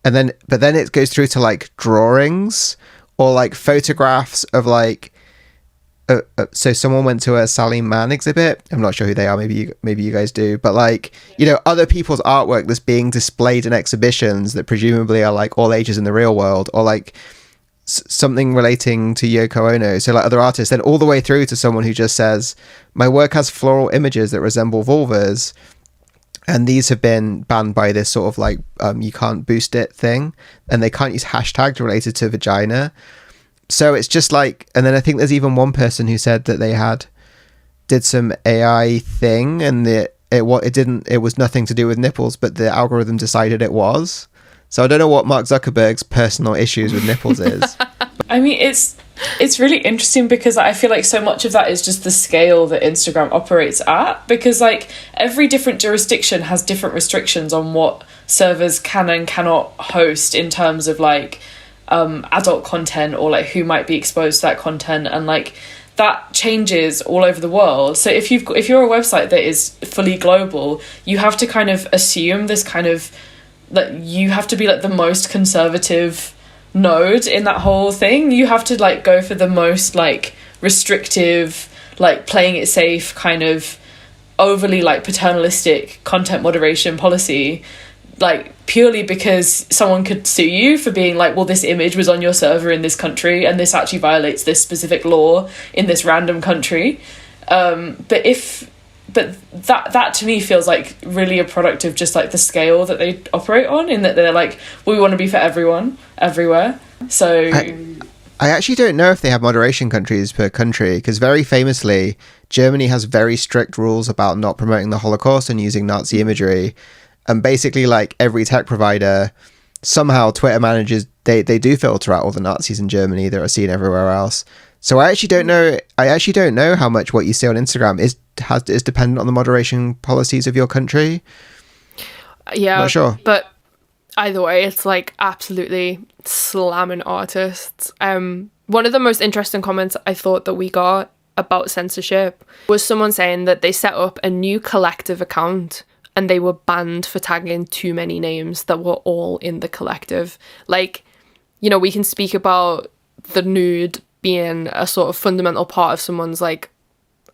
Speaker 3: but then it goes through to like drawings or like photographs of like. So someone went to a Sally Mann exhibit. I'm not sure who they are. Maybe you guys do. But like, you know, other people's artwork that's being displayed in exhibitions that presumably are like all ages in the real world, or like something relating to Yoko Ono. So like other artists, then all the way through to someone who just says, "My work has floral images that resemble vulvas." And these have been banned by this sort of like, you can't boost it thing. And they can't use hashtags related to vagina. So it's just like, and then I think there's even one person who said that they did some AI thing and it was nothing to do with nipples, but the algorithm decided it was. So I don't know what Mark Zuckerberg's personal issues with nipples is.
Speaker 2: I mean, it's really interesting because I feel like so much of that is just the scale that Instagram operates at, because like every different jurisdiction has different restrictions on what servers can and cannot host in terms of like adult content or like who might be exposed to that content, and like that changes all over the world. So if you're a website that is fully global, you have to kind of assume this kind of that you have to be like the most conservative node in that whole thing. You have to like go for the most like restrictive, like playing it safe, kind of overly like paternalistic content moderation policy, like purely because someone could sue you for being like, well, this image was on your server in this country and this actually violates this specific law in this random country. But that to me feels like really a product of just like the scale that they operate on, in that they're like, we want to be for everyone everywhere. So
Speaker 3: I actually don't know if they have moderation countries per country, because very famously Germany has very strict rules about not promoting the Holocaust and using Nazi imagery. And basically, like every tech provider, somehow Twitter manages, they do filter out all the Nazis in Germany that are seen everywhere else. So I actually don't know how much what you see on Instagram is dependent on the moderation policies of your country.
Speaker 1: Yeah,
Speaker 3: not sure.
Speaker 1: But either way, it's like absolutely slamming artists. One of the most interesting comments I thought that we got about censorship was someone saying that they set up a new collective account and they were banned for tagging too many names that were all in the collective. Like, you know, we can speak about the nude being a sort of fundamental part of someone's like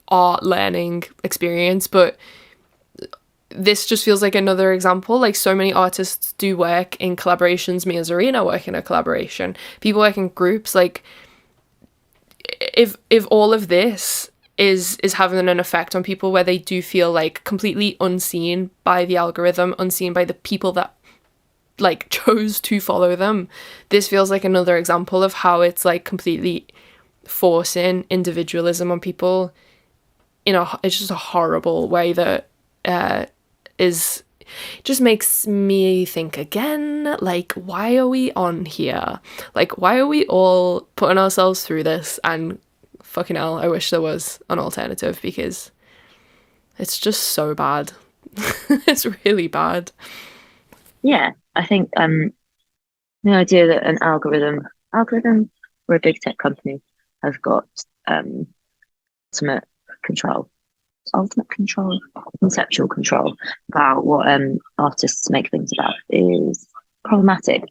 Speaker 1: art learning experience, but this just feels like another example. Like, so many artists do work in collaborations. Me as Arena work in a collaboration. People work in groups. Like, if all of this is having an effect on people where they do feel like completely unseen by the algorithm, unseen by the people that like chose to follow them, this feels like another example of how it's like completely forcing individualism on people in it's just a horrible way that just makes me think again, like, why are we on here? Like, why are we all putting ourselves through this? And fucking hell, I wish there was an alternative, because it's just so bad. It's really bad.
Speaker 4: Yeah, I think the idea that an algorithm, we're a big tech company, have got ultimate control, conceptual control about what artists make things about is problematic.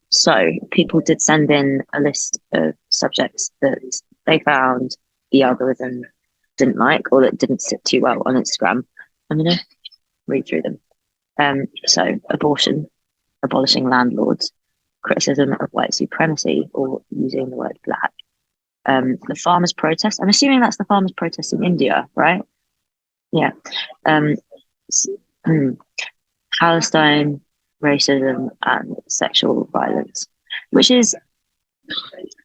Speaker 4: So people did send in a list of subjects that they found the algorithm didn't like or that didn't sit too well on Instagram. I'm going to read through them. So abortion, abolishing landlords, criticism of white supremacy or using the word black. The farmers' protest. I'm assuming that's the farmers' protest in India, right? Yeah. Palestine, racism, and sexual violence, which is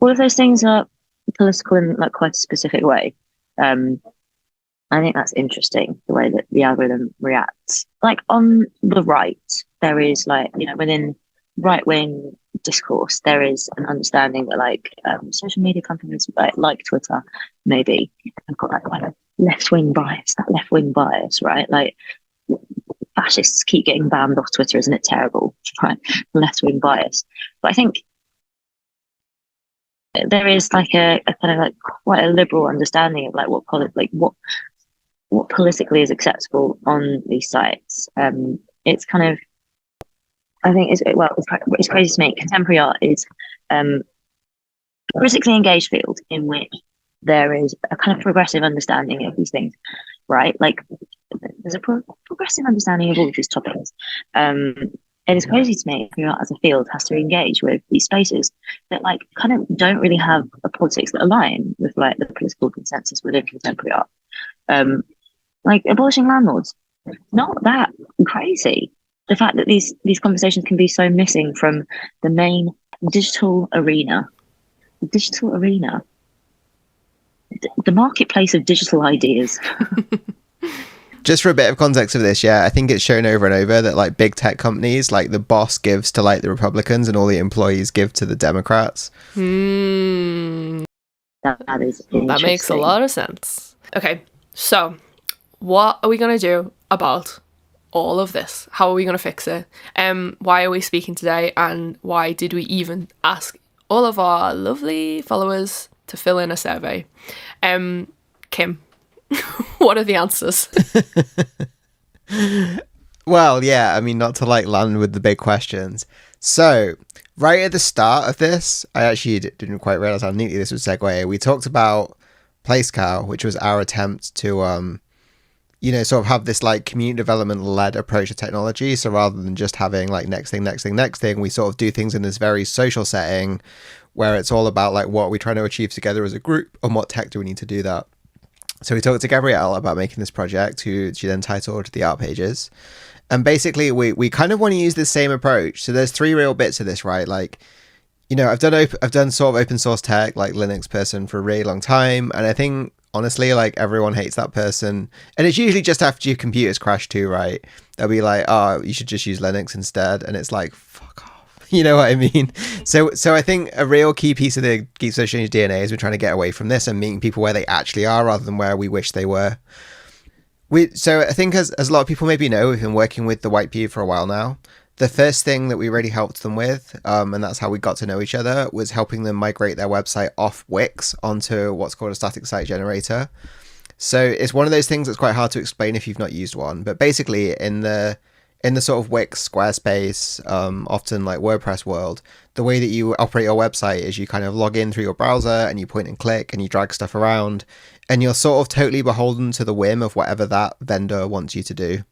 Speaker 4: all of those things are political in like quite a specific way. I think that's interesting, the way that the algorithm reacts. Like on the right, there is like, you know, within right-wing discourse, there is an understanding that like social media companies like Twitter, maybe, have got that kind of left-wing bias, right? Like fascists keep getting banned off Twitter, isn't it terrible? Right, left-wing bias. But I think there is like a kind of like quite a liberal understanding of like what politically is acceptable on these sites. It's kind of, I think it's crazy to me. Contemporary art is a politically engaged field in which there is a kind of progressive understanding of these things, right? Like there's a progressive understanding of all of these topics. It is crazy to me contemporary art as a field has to engage with these spaces that like kind of don't really have a politics that align with like the political consensus within contemporary art. Like abolishing landlords, not that crazy. The fact that these conversations can be so missing from the main digital arena, the marketplace of digital ideas.
Speaker 3: Just for a bit of context of this, yeah, I think it's shown over and over that like big tech companies, like the boss gives to like the Republicans and all the employees give to the Democrats.
Speaker 4: That is interesting.
Speaker 1: That makes a lot of sense. Okay, so what are we going to do about all of this? How are we going to fix it? Why are we speaking today? And why did we even ask all of our lovely followers to fill in a survey? Kim, what are the answers?
Speaker 3: Well, yeah, I mean, not to like land with the big questions. So, right at the start of this, I actually didn't quite realize how neatly this would segue. We talked about Place Cow, which was our attempt to sort of have this like community development led approach to technology. So rather than just having like next thing, we sort of do things in this very social setting where it's all about like what we're trying to achieve together as a group and what tech do we need to do that. So we talked to Gabrielle about making this project, who she then titled The Art Pages. And basically we kind of want to use the same approach. So there's three real bits of this, right? Like, you know, I've done sort of open source tech, like Linux person for a really long time. And I think honestly, like everyone hates that person. And it's usually just after your computers crash too, right? They'll be like, oh, you should just use Linux instead. And it's like, fuck off. You know what I mean? So I think a real key piece of the Geeks Social Change DNA is we're trying to get away from this and meeting people where they actually are rather than where we wish they were. So I think as a lot of people maybe know, we've been working with the White Pube for a while now. The first thing that we really helped them with, and that's how we got to know each other, was helping them migrate their website off Wix onto what's called a static site generator. So it's one of those things that's quite hard to explain if you've not used one. But basically, in the sort of Wix, Squarespace, often like WordPress world, the way that you operate your website is you kind of log in through your browser and you point and click and you drag stuff around, and you're sort of totally beholden to the whim of whatever that vendor wants you to do.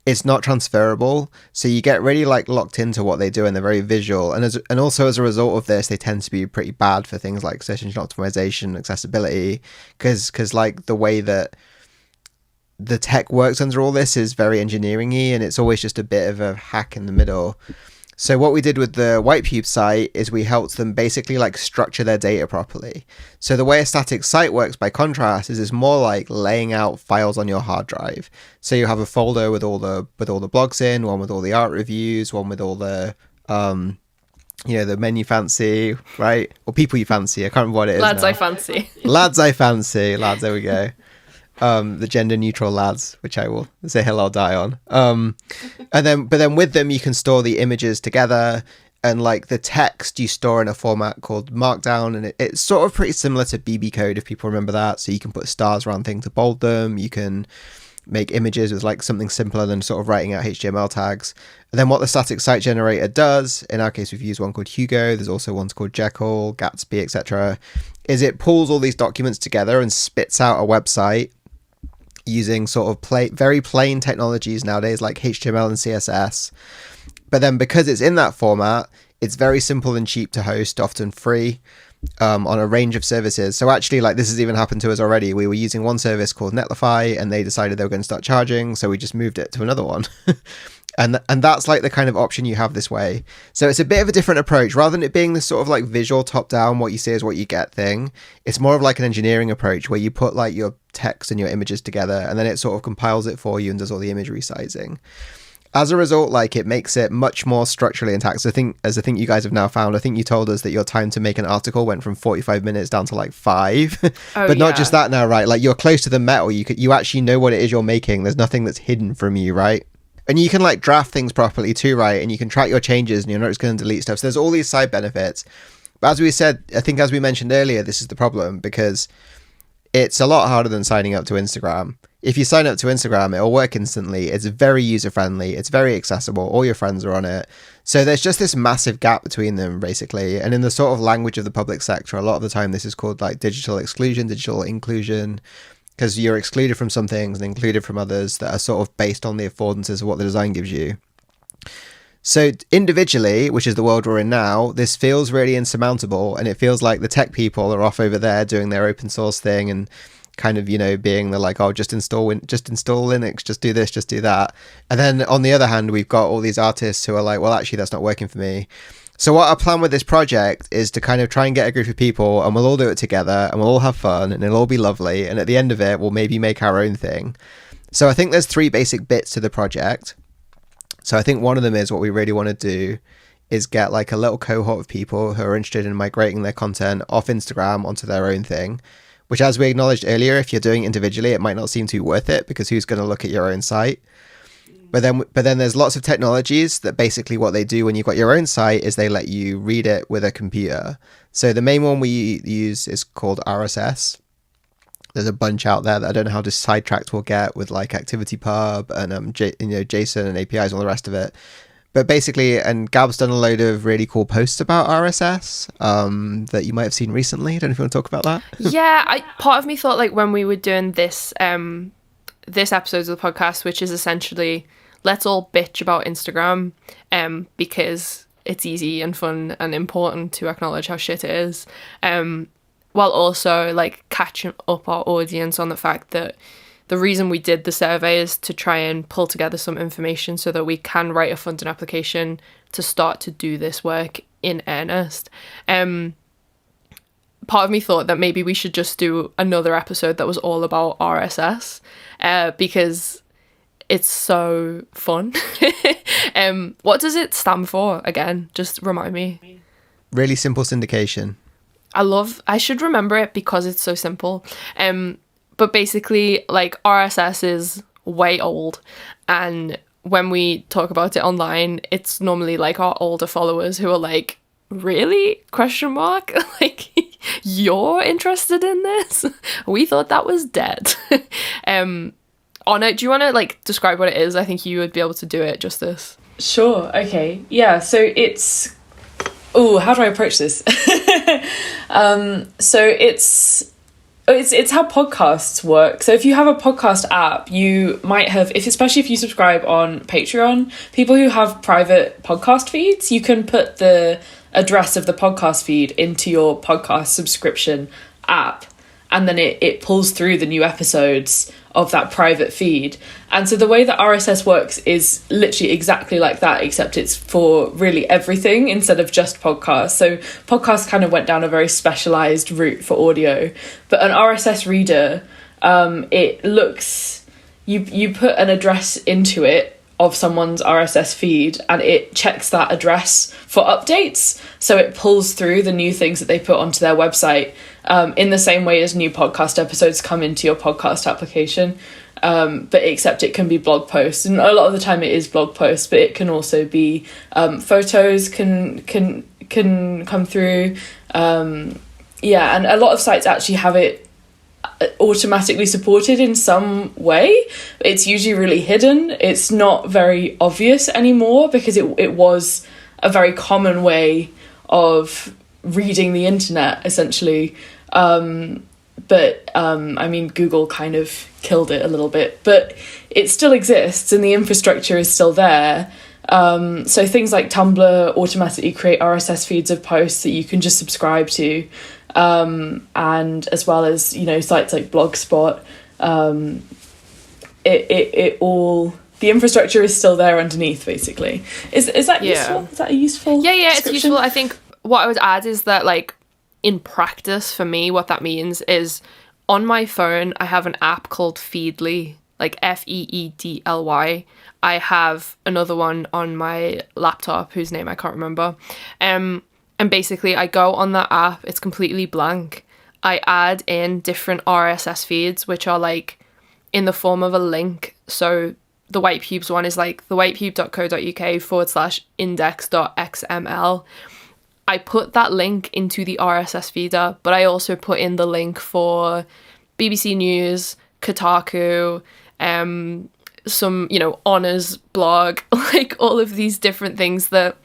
Speaker 3: It's not transferable, so you get really like locked into what they do, and they're very visual. And also as a result of this, they tend to be pretty bad for things like search engine optimization, accessibility, because like the way that the tech works under all this is very engineering-y, and it's always just a bit of a hack in the middle. So what we did with the White Pube site is we helped them basically like structure their data properly. So the way a static site works by contrast is it's more like laying out files on your hard drive. So you have a folder with all the blogs in, one with all the art reviews, one with all the the men you fancy, right? Or people you fancy. I can't remember what it is.
Speaker 1: Lads
Speaker 3: now.
Speaker 1: I fancy.
Speaker 3: Lads I fancy. Lads, there we go. The gender neutral lads, which I will say hello die on. But then with them you can store the images together, and like the text you store in a format called Markdown, and it's sort of pretty similar to BB code, if people remember that. So you can put stars around things to bold them, you can make images with like something simpler than sort of writing out HTML tags. And then what the static site generator does, in our case we've used one called Hugo, there's also ones called Jekyll, Gatsby, etc., is it pulls all these documents together and spits out a website using sort of very plain technologies nowadays like HTML and CSS. But then because it's in that format, it's very simple and cheap to host, often free, on a range of services. So actually, like, this has even happened to us already. We were using one service called hnr.fyi, and they decided they were going to start charging, so we just moved it to another one. and that's like the kind of option you have this way. So it's a bit of a different approach. Rather than it being this sort of like visual top-down, what you see is what you get thing, it's more of like an engineering approach where you put like your text and your images together, and then it sort of compiles it for you and does all the image resizing. As a result, like, it makes it much more structurally intact. So I think you guys have now found, I think you told us that your time to make an article went from 45 minutes down to like 5. But not just that now, right? Like, you're close to the metal. You actually know what it is you're making. There's nothing that's hidden from you, right? And you can like draft things properly too, right? And you can track your changes and you're not just going to delete stuff. So there's all these side benefits. But as we said, I think as we mentioned earlier, this is the problem, because it's a lot harder than signing up to Instagram. If you sign up to Instagram, it'll work instantly. It's very user-friendly. It's very accessible. All your friends are on it. So there's just this massive gap between them, basically. And in the sort of language of the public sector, a lot of the time this is called like digital exclusion, digital inclusion, because you're excluded from some things and included from others that are sort of based on the affordances of what the design gives you. So individually, which is the world we're in now, this feels really insurmountable, and it feels like the tech people are off over there doing their open source thing and kind of, you know, being the like, oh, just install Linux, just do this, just do that. And then on the other hand, we've got all these artists who are like, well, actually, that's not working for me. So what our plan with this project is to kind of try and get a group of people, and we'll all do it together, and we'll all have fun, and it'll all be lovely. And at the end of it, we'll maybe make our own thing. So I think there's 3 basic bits to the project. So I think one of them is what we really want to do is get like a little cohort of people who are interested in migrating their content off Instagram onto their own thing, which, as we acknowledged earlier, if you're doing it individually, it might not seem too worth it, because who's going to look at your own site? But then there's lots of technologies that basically what they do when you've got your own site is they let you read it with a computer. So the main one we use is called RSS. There's a bunch out there that I don't know how sidetracked we'll get with like ActivityPub and JSON and APIs and all the rest of it. But basically, and Gab's done a load of really cool posts about RSS that you might have seen recently. I don't know if you want to talk about that.
Speaker 1: Yeah, part of me thought like when we were doing this episode of the podcast, which is essentially let's all bitch about Instagram, because it's easy and fun and important to acknowledge how shit it is, while also like catching up our audience on the fact that the reason we did the survey is to try and pull together some information so that we can write a funding application to start to do this work in earnest. Part of me thought that maybe we should just do another episode that was all about RSS, because it's so fun. What does it stand for again? Just remind me.
Speaker 3: Really simple syndication.
Speaker 1: I should remember it because it's so simple. But basically, like, RSS is way old, and when we talk about it online, it's normally like our older followers who are like, really? ? Like, you're interested in this? We thought that was dead. Anna, do you want to like describe what it is? I think you would be able to do it justice.
Speaker 2: Sure, okay. Yeah, so it's... Oh, how do I approach this? So it's how podcasts work. So if you have a podcast app, you might have, especially if you subscribe on Patreon, people who have private podcast feeds, you can put the address of the podcast feed into your podcast subscription app, and then it pulls through the new episodes of that private feed. And so the way that RSS works is literally exactly like that, except it's for really everything instead of just podcasts. So podcasts kind of went down a very specialized route for audio, but an RSS reader, it looks, you put an address into it of someone's RSS feed, and it checks that address for updates. So it pulls through the new things that they put onto their website, in the same way as new podcast episodes come into your podcast application. But except it can be blog posts, and a lot of the time it is blog posts, but it can also be photos can come through. And a lot of sites actually have it automatically supported in some way. It's usually really hidden. It's not very obvious anymore because it was a very common way of reading the internet, essentially. But I mean, Google kind of killed it a little bit, but it still exists and the infrastructure is still there. So things like Tumblr automatically create RSS feeds of posts that you can just subscribe to, and as well as, you know, sites like Blogspot. It all, the infrastructure is still there underneath, basically. Is that useful? Is that a useful
Speaker 1: it's useful. I think what I would add is that, like, in practice, for me, what that means is on my phone, I have an app called Feedly, like Feedly. I have another one on my laptop whose name I can't remember. And basically, I go on that app, it's completely blank. I add in different RSS feeds, which are like in the form of a link. So the White Pubes one is like thewhitepube.co.uk/index.xml. I put that link into the RSS feeder, but I also put in the link for BBC News, Kotaku, some, you know, Honours blog, like all of these different things that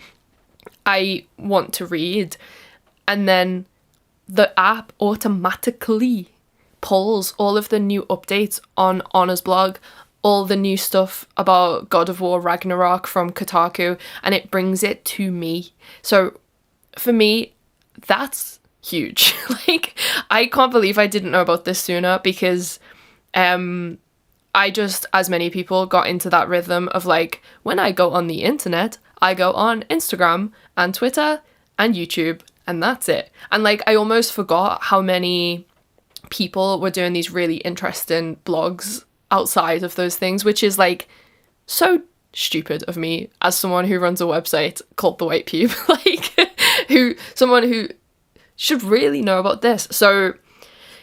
Speaker 1: I want to read. And then the app automatically pulls all of the new updates on Honours blog, all the new stuff about God of War Ragnarok from Kotaku, and it brings it to me. So for me, that's huge. Like, I can't believe I didn't know about this sooner, because I just, as many people, got into that rhythm of like, when I go on the internet, I go on Instagram and Twitter and YouTube, and that's it. And like, I almost forgot how many people were doing these really interesting blogs outside of those things, which is like so stupid of me as someone who runs a website called The White Pube, like someone who should really know about this. So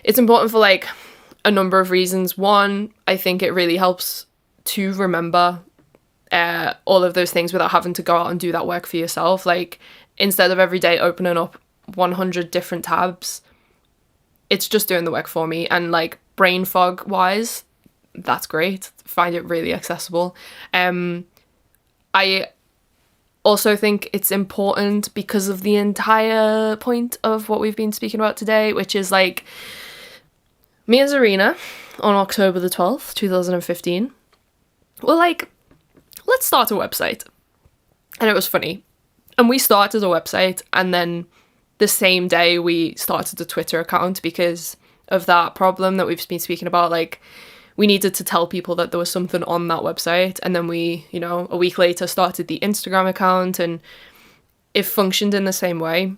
Speaker 1: it's important for like a number of reasons. One, I think it really helps to remember all of those things without having to go out and do that work for yourself. Like, instead of every day opening up 100 different tabs, it's just doing the work for me. And like, brain fog wise, that's great. Find it really accessible. I also think it's important because of the entire point of what we've been speaking about today, which is like, me and Zarina on October the 12th, 2015, were like, let's start a website. And it was funny. And we started a website, and then the same day we started a Twitter account because of that problem that we've been speaking about. Like, we needed to tell people that there was something on that website. And then we, you know, a week later started the Instagram account, and it functioned in the same way.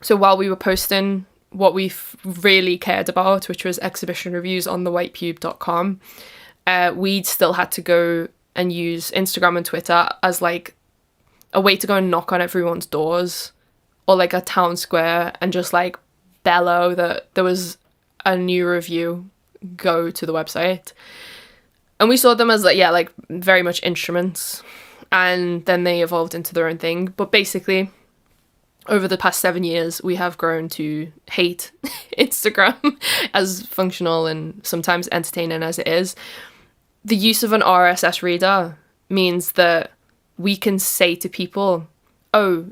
Speaker 1: So while we were posting what we really cared about, which was exhibition reviews on thewhitepube.com, we still had to go and use Instagram and Twitter as like a way to go and knock on everyone's doors, or like a town square, and just like bellow that there was a new review, go to the website. And we saw them as like, yeah, like very much instruments, and then they evolved into their own thing. But basically, over the past 7 years, we have grown to hate Instagram, as functional and sometimes entertaining as it is. The use of an RSS reader means that we can say to people, oh,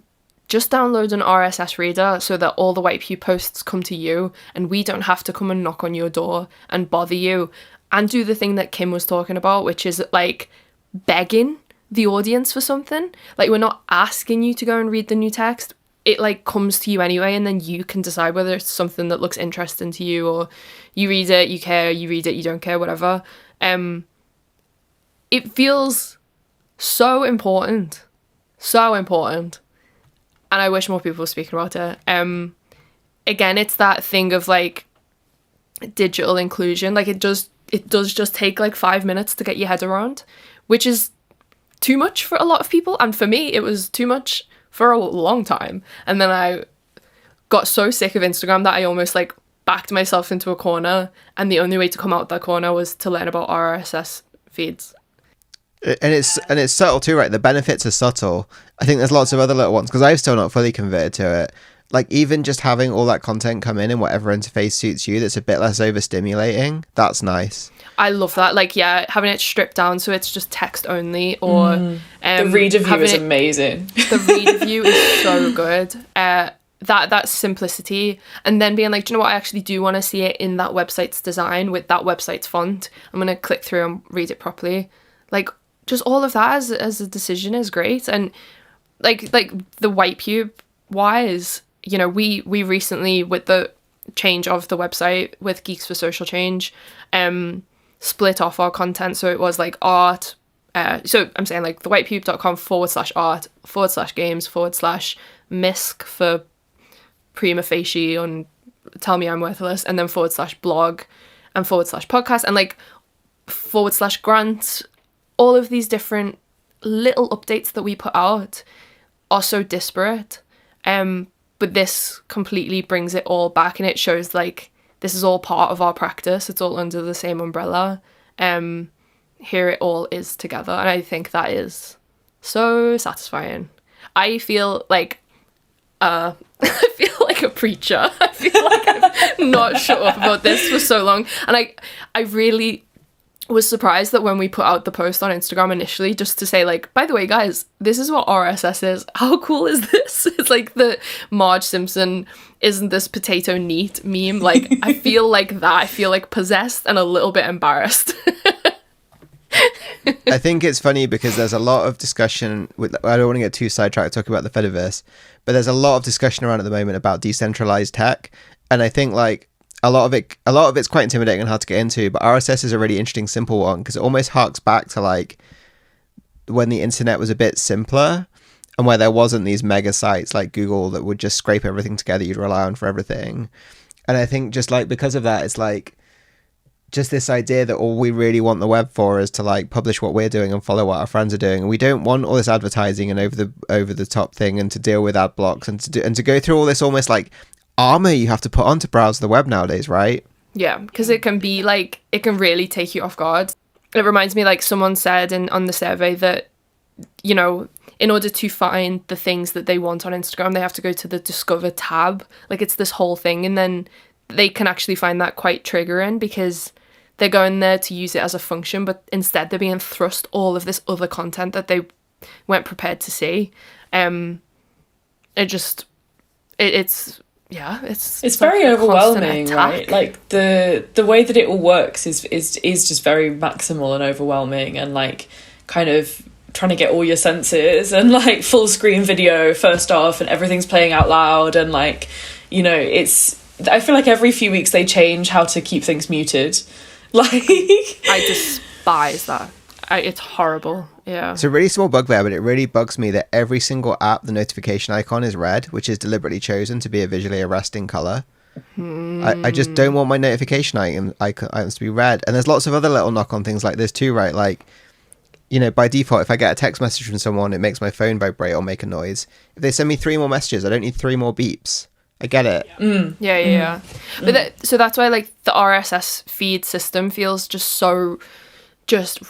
Speaker 1: just download an RSS reader so that all the White Pube posts come to you, and we don't have to come and knock on your door and bother you and do the thing that Kim was talking about, which is like begging the audience for something. Like, we're not asking you to go and read the new text. It like comes to you anyway, and then you can decide whether it's something that looks interesting to you, or you read it, you care, you read it, you don't care, whatever. It feels so important. So important. And I wish more people were speaking about it. Again, it's that thing of like digital inclusion. Like, it does just take like 5 minutes to get your head around, which is too much for a lot of people. And for me, it was too much for a long time. And then I got so sick of Instagram that I almost like backed myself into a corner, and the only way to come out that corner was to learn about RSS feeds.
Speaker 3: And it's subtle too, right? The benefits are subtle. I think there's lots of other little ones, because I've still not fully converted to it. Like, even just having all that content come in whatever interface suits you, that's a bit less overstimulating, that's nice.
Speaker 1: I love that. Like, yeah, having it stripped down so it's just text only, or
Speaker 2: the reader view is amazing.
Speaker 1: The reader view is so good. That simplicity, and then being like, do you know what, I actually do want to see it in that website's design with that website's font. I'm gonna click through and read it properly. Like, just all of that as a decision is great. And like the White Pube wise, you know, we recently, with the change of the website with Geeks for Social Change, split off our content. So it was like art. So I'm saying like thewhitepube.com/art/games/misc for prima facie on tell me I'm worthless, and then /blog and /podcast, and like /grant. All of these different little updates that we put out are so disparate. But this completely brings it all back, and it shows like this is all part of our practice. It's all under the same umbrella. Here it all is together, and I think that is so satisfying. I feel like I feel like a preacher. I feel like I've not shut up about this for so long, and I really was surprised that when we put out the post on Instagram initially, just to say like, by the way guys, this is what RSS is, how cool is this? It's like the Marge Simpson isn't this potato neat meme. Like, I feel like that. I feel like possessed and a little bit embarrassed.
Speaker 3: I think it's funny because there's a lot of discussion with, I don't want to get too sidetracked talking about the Fediverse, but there's a lot of discussion around at the moment about decentralized tech, and I think like a lot of it's quite intimidating and hard to get into, but RSS is a really interesting simple one because it almost harks back to like when the internet was a bit simpler and where there wasn't these mega sites like Google that would just scrape everything together you'd rely on for everything. And I think just like because of that, it's like just this idea that all we really want the web for is to like publish what we're doing and follow what our friends are doing, and we don't want all this advertising and over the top thing and to deal with ad blocks and to go through all this almost like armor you have to put on to browse the web nowadays, right?
Speaker 1: Yeah, because it can be like, it can really take you off guard. It reminds me, like someone said on the survey that, you know, in order to find the things that they want on Instagram, they have to go to the Discover tab. Like, it's this whole thing, and then they can actually find that quite triggering because they're going there to use it as a function, but instead they're being thrust all of this other content that they weren't prepared to see. It's
Speaker 2: very
Speaker 1: like
Speaker 2: overwhelming, right? Like the way that it all works is just very maximal and overwhelming, and like kind of trying to get all your senses and like full screen video first off, and everything's playing out loud, and like, you know, I feel like every few weeks they change how to keep things muted. Like,
Speaker 1: I despise that. It's horrible. Yeah.
Speaker 3: It's a really small bugbear, but it really bugs me that every single app, the notification icon is red, which is deliberately chosen to be a visually arresting color. I just don't want my notification icons to be red. And there's lots of other little knock-on things like this too, right? Like, you know, by default, if I get a text message from someone, it makes my phone vibrate or make a noise. If they send me 3 more messages, I don't need 3 more beeps. I get it.
Speaker 1: Yeah. But so that's why like the RSS feed system feels just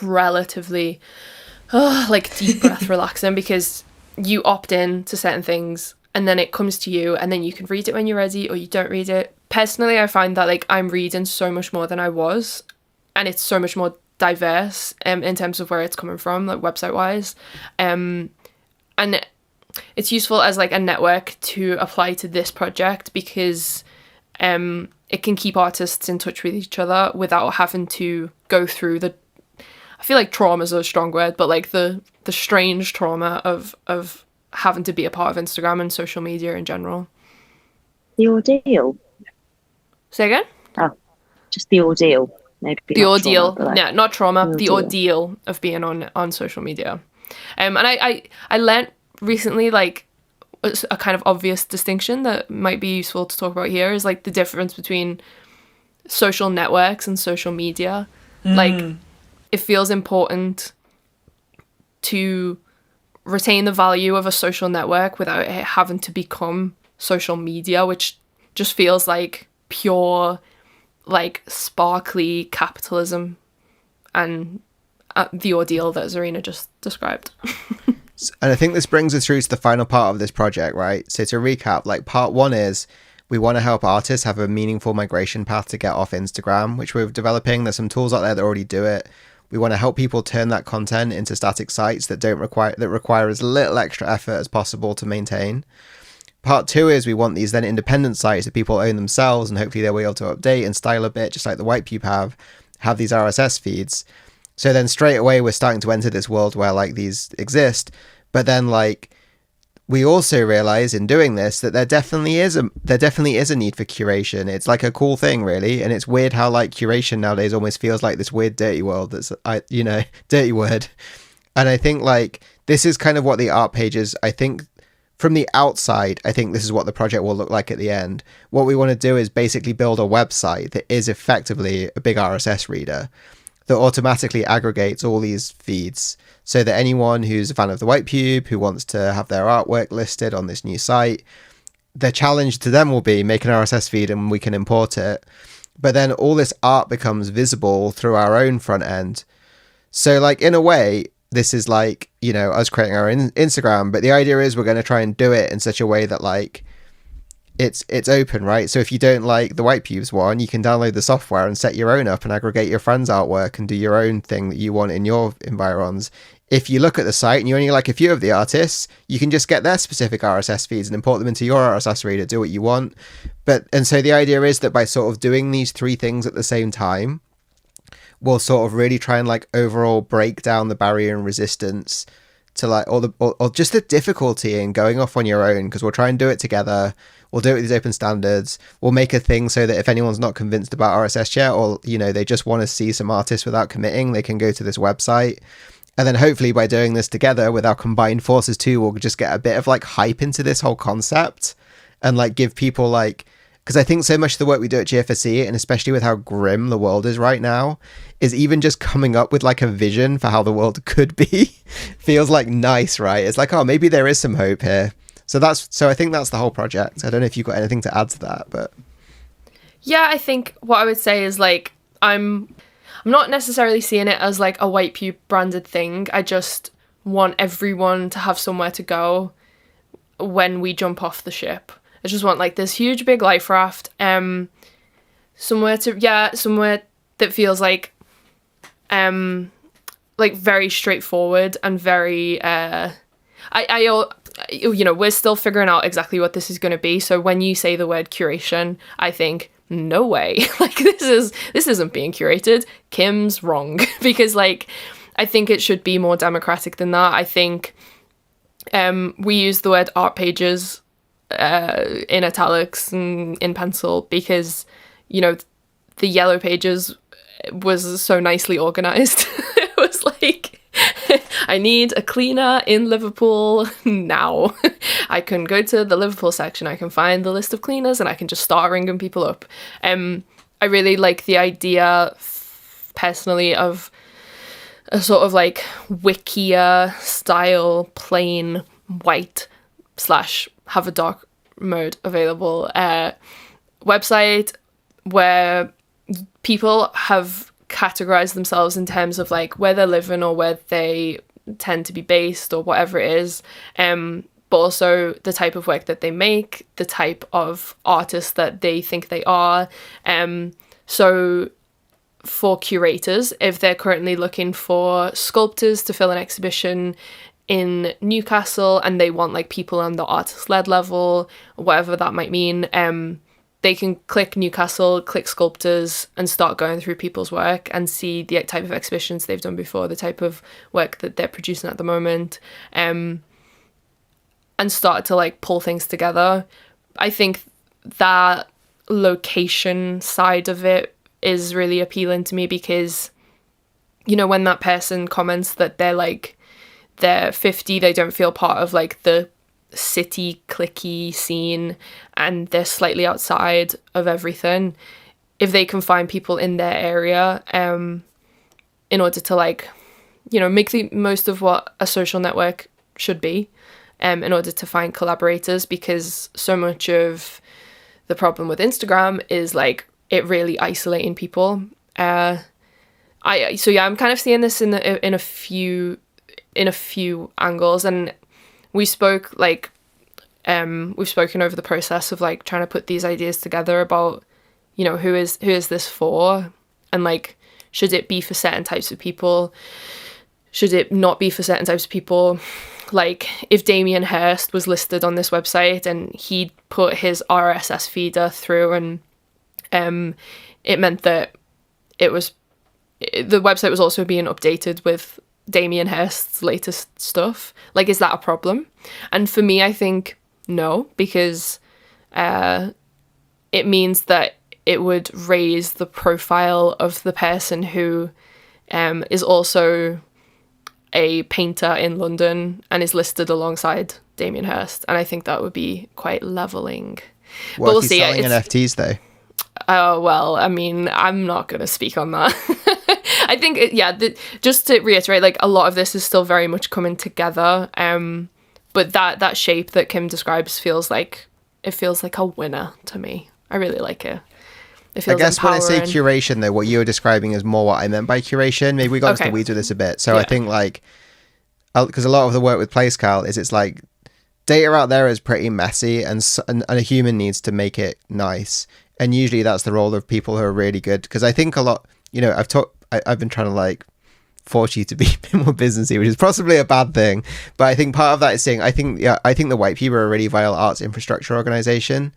Speaker 1: relatively like deep breath relaxing, because you opt in to certain things and then it comes to you, and then you can read it when you're ready or you don't read it. Personally, I find that like I'm reading so much more than I was, and it's so much more diverse in terms of where it's coming from, like website wise, and it's useful as like a network to apply to this project because it can keep artists in touch with each other without having to go through I feel like trauma is a strong word, but like the strange trauma of having to be a part of Instagram and social media in general.
Speaker 4: The ordeal.
Speaker 1: Say again?
Speaker 4: Oh, just the ordeal. Maybe
Speaker 1: the ordeal.
Speaker 4: Trauma, like,
Speaker 1: yeah, not trauma.
Speaker 4: the
Speaker 1: ordeal of being on social media. And I learnt recently, like, a kind of obvious distinction that might be useful to talk about here is like the difference between social networks and social media. Like, it feels important to retain the value of a social network without it having to become social media, which just feels like pure, like, sparkly capitalism and the ordeal that Zarina just described.
Speaker 3: And I think this brings us through to the final part of this project, right? So to recap, like, part one is we want to help artists have a meaningful migration path to get off Instagram, which we're developing. There's some tools out there that already do it. We want to help people turn that content into static sites that require as little extra effort as possible to maintain. Part two is we want these then independent sites that people own themselves, and hopefully they'll be able to update and style a bit, just like the White Pube have these RSS feeds. So then straight away we're starting to enter this world where, like, these exist, but then, like, we also realize in doing this that there definitely is a need for curation. It's like a cool thing, really, and it's weird how, like, curation nowadays almost feels like this weird dirty world that's dirty word. And I think, like, this is kind of what the art pages, I think, from the outside, I think this is what the project will look like at the end. What we want to do is basically build a website that is effectively a big RSS reader that automatically aggregates all these feeds, so that anyone who's a fan of the White Pube, who wants to have their artwork listed on this new site, the challenge to them will be make an RSS feed and we can import it. But then all this art becomes visible through our own front end. So, like, in a way, this is like, you know, us creating our own Instagram, but the idea is we're going to try and do it in such a way that, like, it's open, right? So if you don't like the White Pubes one, you can download the software and set your own up and aggregate your friends' artwork and do your own thing that you want in your environs. If you look at the site and you only like a few of the artists, you can just get their specific RSS feeds and import them into your RSS reader, do what you want. And so the idea is that by sort of doing these three things at the same time, we'll sort of really try and, like, overall break down the barrier and resistance to, like, or just the difficulty in going off on your own, because we'll try and do it together. We'll do it with these open standards. We'll make a thing so that if anyone's not convinced about RSS yet, or, you know, they just want to see some artists without committing, they can go to this website. And then hopefully by doing this together with our combined forces too, we'll just get a bit of, like, hype into this whole concept and, like, give people, like, because I think so much of the work we do at GFSC, and especially with how grim the world is right now, is even just coming up with, like, a vision for how the world could be feels, like, nice, right? It's like, oh, maybe there is some hope here. So I think that's the whole project. I don't know if you've got anything to add to that, but
Speaker 1: yeah, I think what I would say is, like, I'm not necessarily seeing it as, like, a White Pube branded thing. I just want everyone to have somewhere to go when we jump off the ship. I just want, like, this huge big life raft, somewhere that feels like very straightforward and very you know, we're still figuring out exactly what this is going to be. So when you say the word curation, I think, no way, like, this isn't being curated. Kim's wrong. Because, like, I think it should be more democratic than that. I think we use the word art pages in italics and in pencil because, you know, the yellow pages was so nicely organized. It was like, I need a cleaner in Liverpool now. I can go to the Liverpool section, I can find the list of cleaners, and I can just start ringing people up. I really like the idea, personally, of a sort of, like, Wikia style, plain white / have a dark mode available website where people have categorized themselves in terms of, like, where they're living or where they tend to be based or whatever it is, but also the type of work that they make, the type of artist that they think they are. So for curators, if they're currently looking for sculptors to fill an exhibition in Newcastle and they want, like, people on the artist-led level, whatever that might mean, they can click Newcastle, click sculptors, and start going through people's work and see the type of exhibitions they've done before, the type of work that they're producing at the moment, and start to, like, pull things together. I think that location side of it is really appealing to me because, you know, when that person comments that they're 50, they don't feel part of, like, the city cliquey scene and they're slightly outside of everything, if they can find people in their area in order to, like, you know, make the most of what a social network should be, in order to find collaborators, because so much of the problem with Instagram is like it really isolating people. I'm kind of seeing this in a few angles, and we've spoken over the process of like trying to put these ideas together about, you know, who is this for, and like, should it be for certain types of people, should it not be for certain types of people? Like, if Damien Hirst was listed on this website and he'd put his RSS feeder through, and it meant that the website was also being updated with Damien Hirst's latest stuff, like, is that a problem? And for me, I think no, because it means that it would raise the profile of the person who is also a painter in London and is listed alongside Damien Hirst, and I think that would be quite leveling.
Speaker 3: What
Speaker 1: but we'll
Speaker 3: if he's
Speaker 1: see.
Speaker 3: selling NFTs though?
Speaker 1: Oh, well, I mean, I'm not going to speak on that. I think, just to reiterate, like, a lot of this is still very much coming together. But that shape that Kim describes feels like a winner to me. I really like it. It feels
Speaker 3: I guess
Speaker 1: empowering.
Speaker 3: when I say curation, though, what you were describing is more what I meant by curation. Maybe we got into the weeds with this a bit. So I think, like, because a lot of the work with PlaceCal is it's like data out there is pretty messy, and a human needs to make it nice. And usually that's the role of people who are really good. Because I think a lot, you know, I've been trying to like force you to be a bit more businessy, which is possibly a bad thing. But I think part of that is saying, I think the White Pube are a really vital arts infrastructure organization.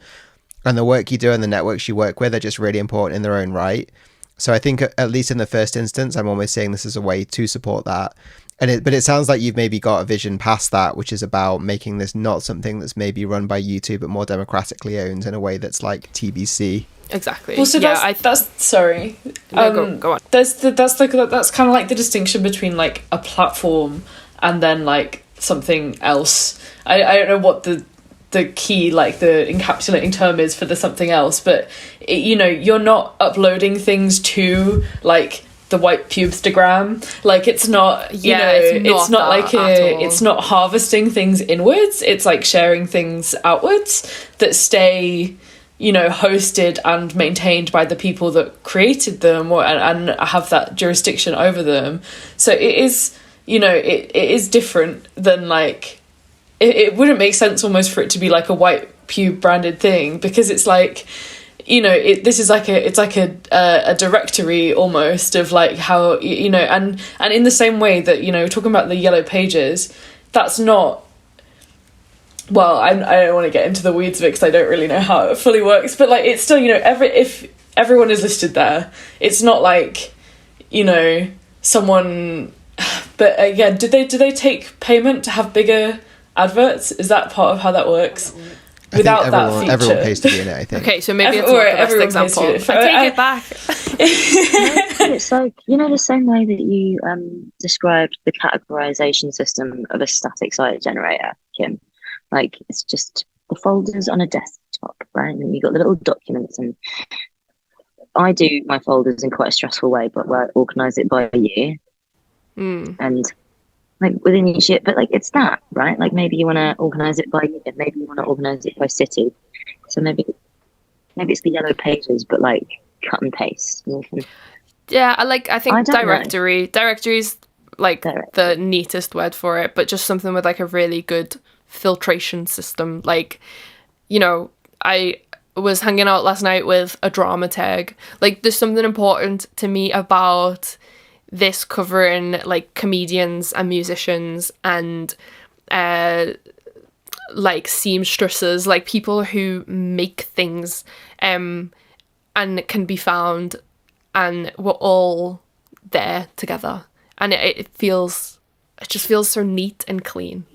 Speaker 3: And the work you do and the networks you work with are just really important in their own right. So I think at least in the first instance, I'm almost saying this is a way to support that. But it sounds like you've maybe got a vision past that, which is about making this not something that's maybe run by YouTube, but more democratically owned in a way that's like TBC.
Speaker 1: Exactly.
Speaker 2: Well, so that's sorry.
Speaker 1: No, go on.
Speaker 2: That's kind of like the distinction between like a platform and then like something else. I don't know what the key, like the encapsulating term is for the something else, but you know, you're not uploading things to like the White Pubestagram. Like, it's not, it's not like it's not harvesting things inwards. It's like sharing things outwards that stay, you know, hosted and maintained by the people that created them and have that jurisdiction over them. So it is, you know, it is different than like, it wouldn't make sense almost for it to be like a White Pube branded thing, because it's like, you know, this is like a directory almost of like how, you know, and in the same way that, you know, talking about the yellow pages, that's not, well, I don't want to get into the weeds of it because I don't really know how it fully works, but like, it's still, you know, if everyone is listed there, it's not like, you know, someone, but again, did they take payment to have bigger adverts? Is that part of how that works? Without that feature,
Speaker 3: everyone pays to be in it, I think.
Speaker 1: Okay, so maybe it's not the best example. I take it back.
Speaker 4: It's like, you know, the same way that you described the categorization system of a static site generator, Kim. Like, it's just the folders on a desktop, right? And you've got the little documents, and I do my folders in quite a stressful way, but where I organise it by year. And like within each year, but like it's that, right? Like maybe you want to organise it by year, maybe you want to organise it by city. So maybe it's the yellow pages, but like cut and paste.
Speaker 1: Yeah, I think directory's like the neatest word for it, but just something with like a really good filtration system. Like, you know, I was hanging out last night with a dramaturg. Like, there's something important to me about this covering like comedians and musicians and like seamstresses, like people who make things and can be found, and we're all there together, and it just feels so neat and clean.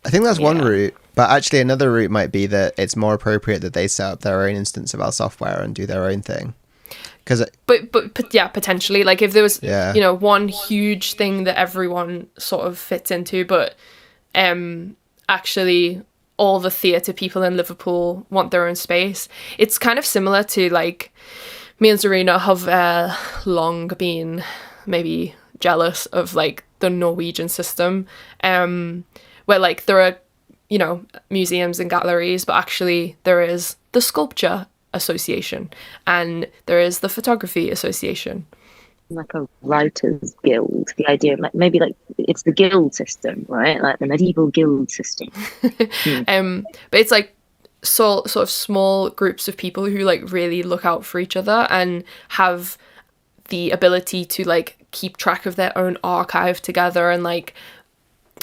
Speaker 3: I think that's one route, but actually another route might be that it's more appropriate that they set up their own instance of our software and do their own thing. But
Speaker 1: yeah, potentially, like if there was you know, one huge thing that everyone sort of fits into, but actually all the theatre people in Liverpool want their own space. It's kind of similar to like me and Zarina have long been maybe jealous of like the Norwegian system, where like there are, you know, museums and galleries, but actually there is the Sculpture Association and there is the Photography Association.
Speaker 4: Like a writers guild, the idea of like maybe like it's the guild system, right? Like the medieval guild system.
Speaker 1: But it's like sort of small groups of people who like really look out for each other and have the ability to like keep track of their own archive together and like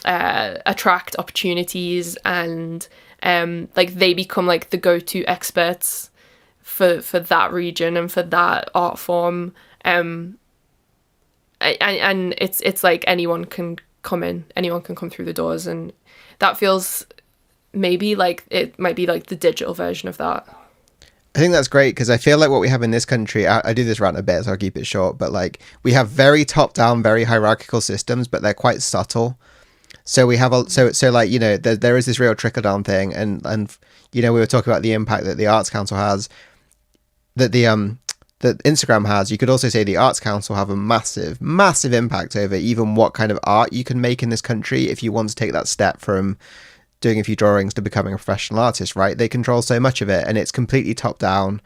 Speaker 1: attract opportunities, and like they become like the go-to experts for that region and for that art form. And it's like anyone can come through the doors, and that feels maybe like it might be like the digital version of that.
Speaker 3: I think that's great, because I feel like what we have in this country, I do this rant a bit, so I'll keep it short, but like we have very top down, very hierarchical systems, but they're quite subtle. So we have so like, you know, there is this real trickle down thing, and you know, we were talking about the impact that the Arts Council has, that that Instagram has. You could also say the Arts Council have a massive impact over even what kind of art you can make in this country if you want to take that step from doing a few drawings to becoming a professional artist, right? They control so much of it, and it's completely top down.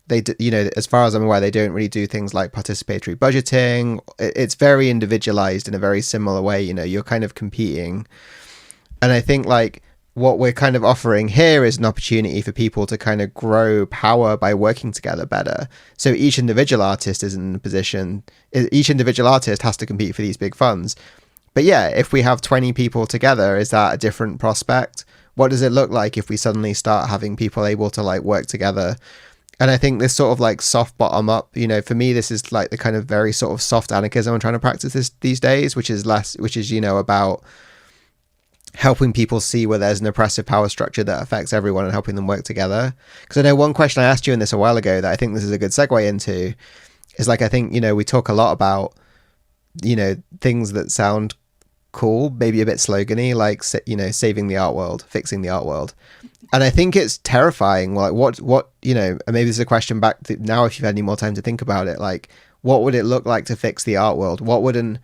Speaker 3: They do, you know, as far as I'm aware, they don't really do things like participatory budgeting. It's very individualized in a very similar way. You know, you're kind of competing, and I think like what we're kind of offering here is an opportunity for people to kind of grow power by working together better. So each individual artist is in a position, each individual artist has to compete for these big funds. But yeah, if we have 20 people together, is that a different prospect? What does it look like if we suddenly start having people able to like work together? And I think this sort of like soft bottom up, you know, for me, this is like the kind of very sort of soft anarchism I'm trying to practice these days, which is, you know, about helping people see where there's an oppressive power structure that affects everyone and helping them work together. Because I know one question I asked you in this a while ago that I think this is a good segue into is like, I think, you know, we talk a lot about, you know, things that sound cool, maybe a bit slogany, like, you know, saving the art world, fixing the art world. And I think it's terrifying. Like what, you know, and maybe this is a question back to now, if you've had any more time to think about it, like what would it look like to fix the art world? What would an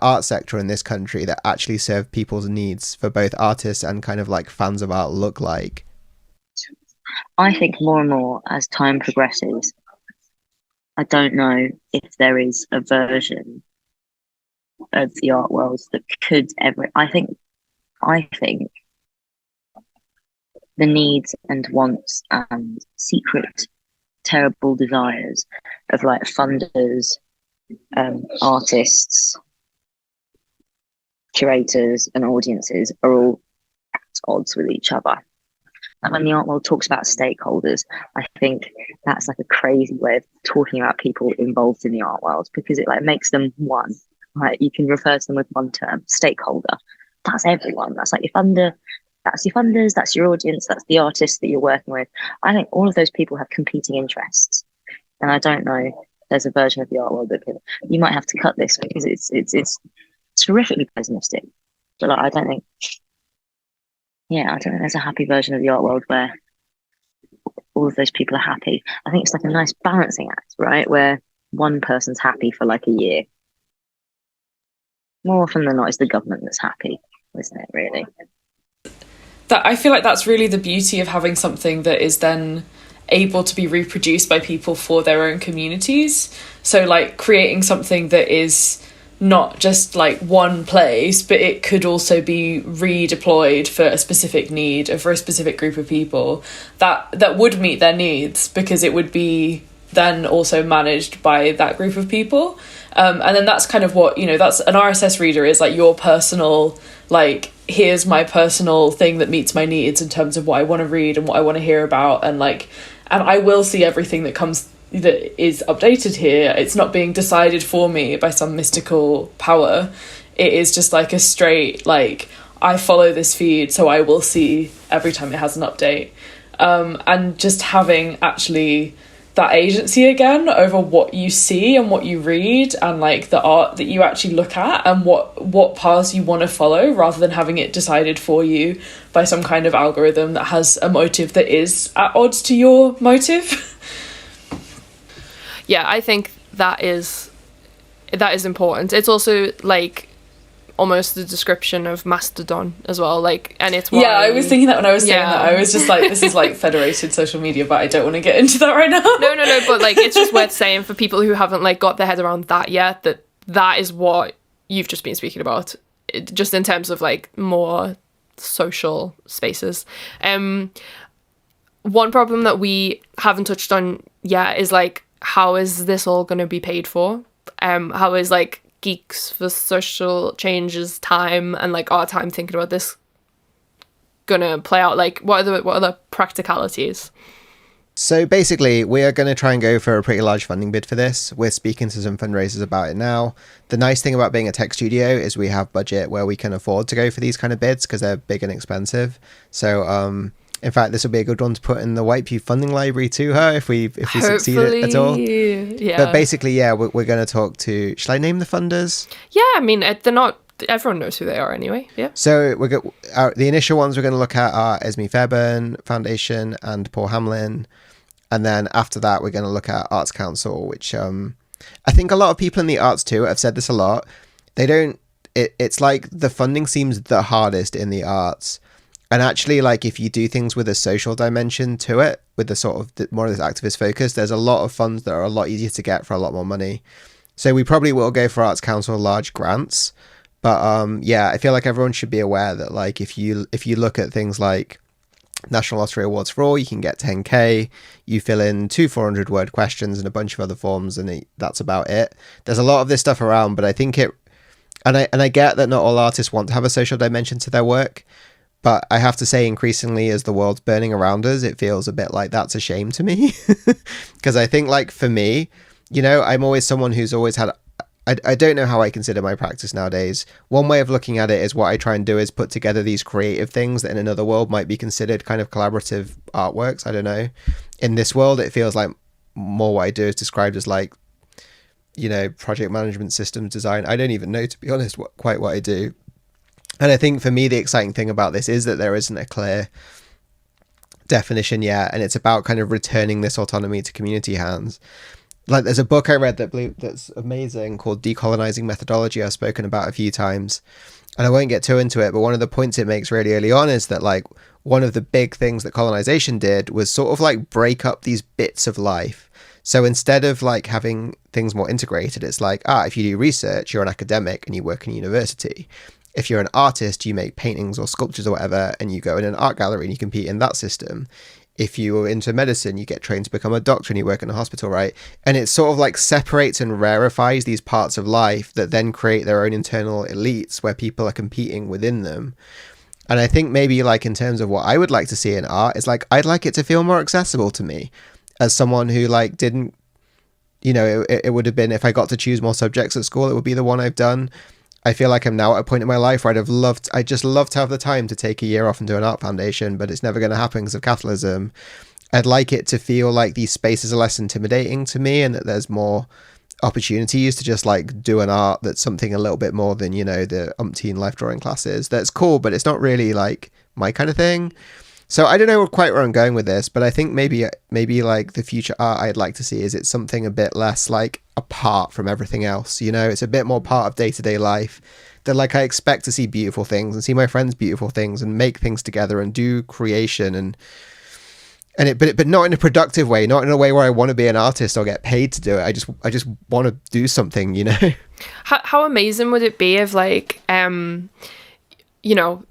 Speaker 3: art sector in this country that actually served people's needs for both artists and kind of like fans of art look like?
Speaker 4: I think more and more as time progresses, I don't know if there is a version of the art world that could ever. I think the needs and wants and secret terrible desires of like funders, artists, curators and audiences are all at odds with each other. And when the art world talks about stakeholders, I think that's like a crazy way of talking about people involved in the art world, because it like makes them one. Like you can refer to them with one term, stakeholder. That's everyone. That's like your funder. That's your funders. That's your audience. That's the artists that you're working with. I think all of those people have competing interests, and I don't know. There's a version of the art world that you might have to cut this because it's terrifically pessimistic. But like, I don't think there's a happy version of the art world where all of those people are happy. I think it's like a nice balancing act, right? Where one person's happy for like a year. More often than not, it's the government that's happy, isn't it, really?
Speaker 2: That I feel like that's really the beauty of having something that is then able to be reproduced by people for their own communities. So like creating something that is not just like one place, but it could also be redeployed for a specific need or for a specific group of people that would meet their needs, because it would be then also managed by that group of people. And then that's kind of what, you know, that's an RSS reader is like your personal, like, here's my personal thing that meets my needs in terms of what I want to read and what I want to hear about. And like, and I will see everything that is updated here. It's not being decided for me by some mystical power. It is just like a straight, like, I follow this feed, so I will see every time it has an update. And just having actually that agency again over what you see and what you read and like the art that you actually look at and what paths you want to follow, rather than having it decided for you by some kind of algorithm that has a motive that is at odds to your motive.
Speaker 1: Yeah, I think that is important. It's also like almost the description of Mastodon as well, like, and it's why,
Speaker 2: yeah, I was thinking that when I was saying that. I was just like, this is like federated social media, but I don't want to get into that right now.
Speaker 1: no, but like, it's just worth saying for people who haven't like got their head around that yet, that is what you've just been speaking about, just in terms of like more social spaces. One problem that we haven't touched on yet is like, how is this all going to be paid for? How is like Geeks for Social Change's time and like our time thinking about this gonna play out? Like, what are the practicalities?
Speaker 3: So basically, we are going to try and go for a pretty large funding bid for this. We're speaking to some fundraisers about it now. The nice thing about being a tech studio is we have budget where we can afford to go for these kind of bids because they're big and expensive. So in fact, this will be a good one to put in the White Pube funding library to her if we succeed at all.
Speaker 1: Yeah.
Speaker 3: But basically, yeah, we're going to talk to... Shall I name the funders?
Speaker 1: Yeah, I mean, they're not... Everyone knows who they are anyway, yeah.
Speaker 3: So the initial ones we're going to look at are Esme Fairbairn Foundation and Paul Hamlin. And then after that, we're going to look at Arts Council, which I think a lot of people in the arts too have said this a lot. They don't... It's like the funding seems the hardest in the arts. And actually, like, if you do things with a social dimension to it, with the sort of more of this activist focus, there's a lot of funds that are a lot easier to get for a lot more money. So we probably will go for Arts Council large grants. But yeah, I feel like everyone should be aware that, like, if you look at things like National Lottery Awards for All, you can get 10k, you fill in 2 400-word questions and a bunch of other forms, and that's about it. There's a lot of this stuff around, but I think I get that not all artists want to have a social dimension to their work. But I have to say, increasingly, as the world's burning around us, it feels a bit like that's a shame to me. Because I think, like, for me, you know, I'm always someone who's always had... I don't know how I consider my practice nowadays. One way of looking at it is what I try and do is put together these creative things that in another world might be considered kind of collaborative artworks. I don't know. In this world, it feels like more what I do is described as, like, you know, project management, systems design. I don't even know, to be honest, quite what I do. And I think for me, the exciting thing about this is that there isn't a clear definition yet. And it's about kind of returning this autonomy to community hands. Like, there's a book I read that's amazing called Decolonizing Methodology. I've spoken about a few times. And I won't get too into it. But one of the points it makes really early on is that, like, one of the big things that colonization did was sort of like break up these bits of life. So instead of like having things more integrated, it's like, if you do research, you're an academic and you work in a university. If you're an artist, you make paintings or sculptures or whatever, and you go in an art gallery and you compete in that system. If you are into medicine, you get trained to become a doctor and you work in a hospital, right? And it sort of like separates and rarefies these parts of life that then create their own internal elites where people are competing within them. And I think maybe, like, in terms of what I would like to see in art is, like, I'd like it to feel more accessible to me as someone who, like, didn't, you know, it would have been, if I got to choose more subjects at school, it would be the one I've done. I feel like I'm now at a point in my life where I'd just love to have the time to take a year off and do an art foundation, but it's never going to happen because of capitalism. I'd like it to feel like these spaces are less intimidating to me and that there's more opportunities to just like do an art that's something a little bit more than, you know, the umpteen life drawing classes. That's cool, but it's not really like my kind of thing. So I don't know quite where I'm going with this, but I think maybe like the future art I'd like to see is it's something a bit less like apart from everything else, you know. It's a bit more part of day-to-day life, that like I expect to see beautiful things and see my friends beautiful things and make things together and do creation but not in a productive way, not in a way where I want to be an artist or get paid to do it. I just want to do something, you know.
Speaker 1: How amazing would it be if, like, you know,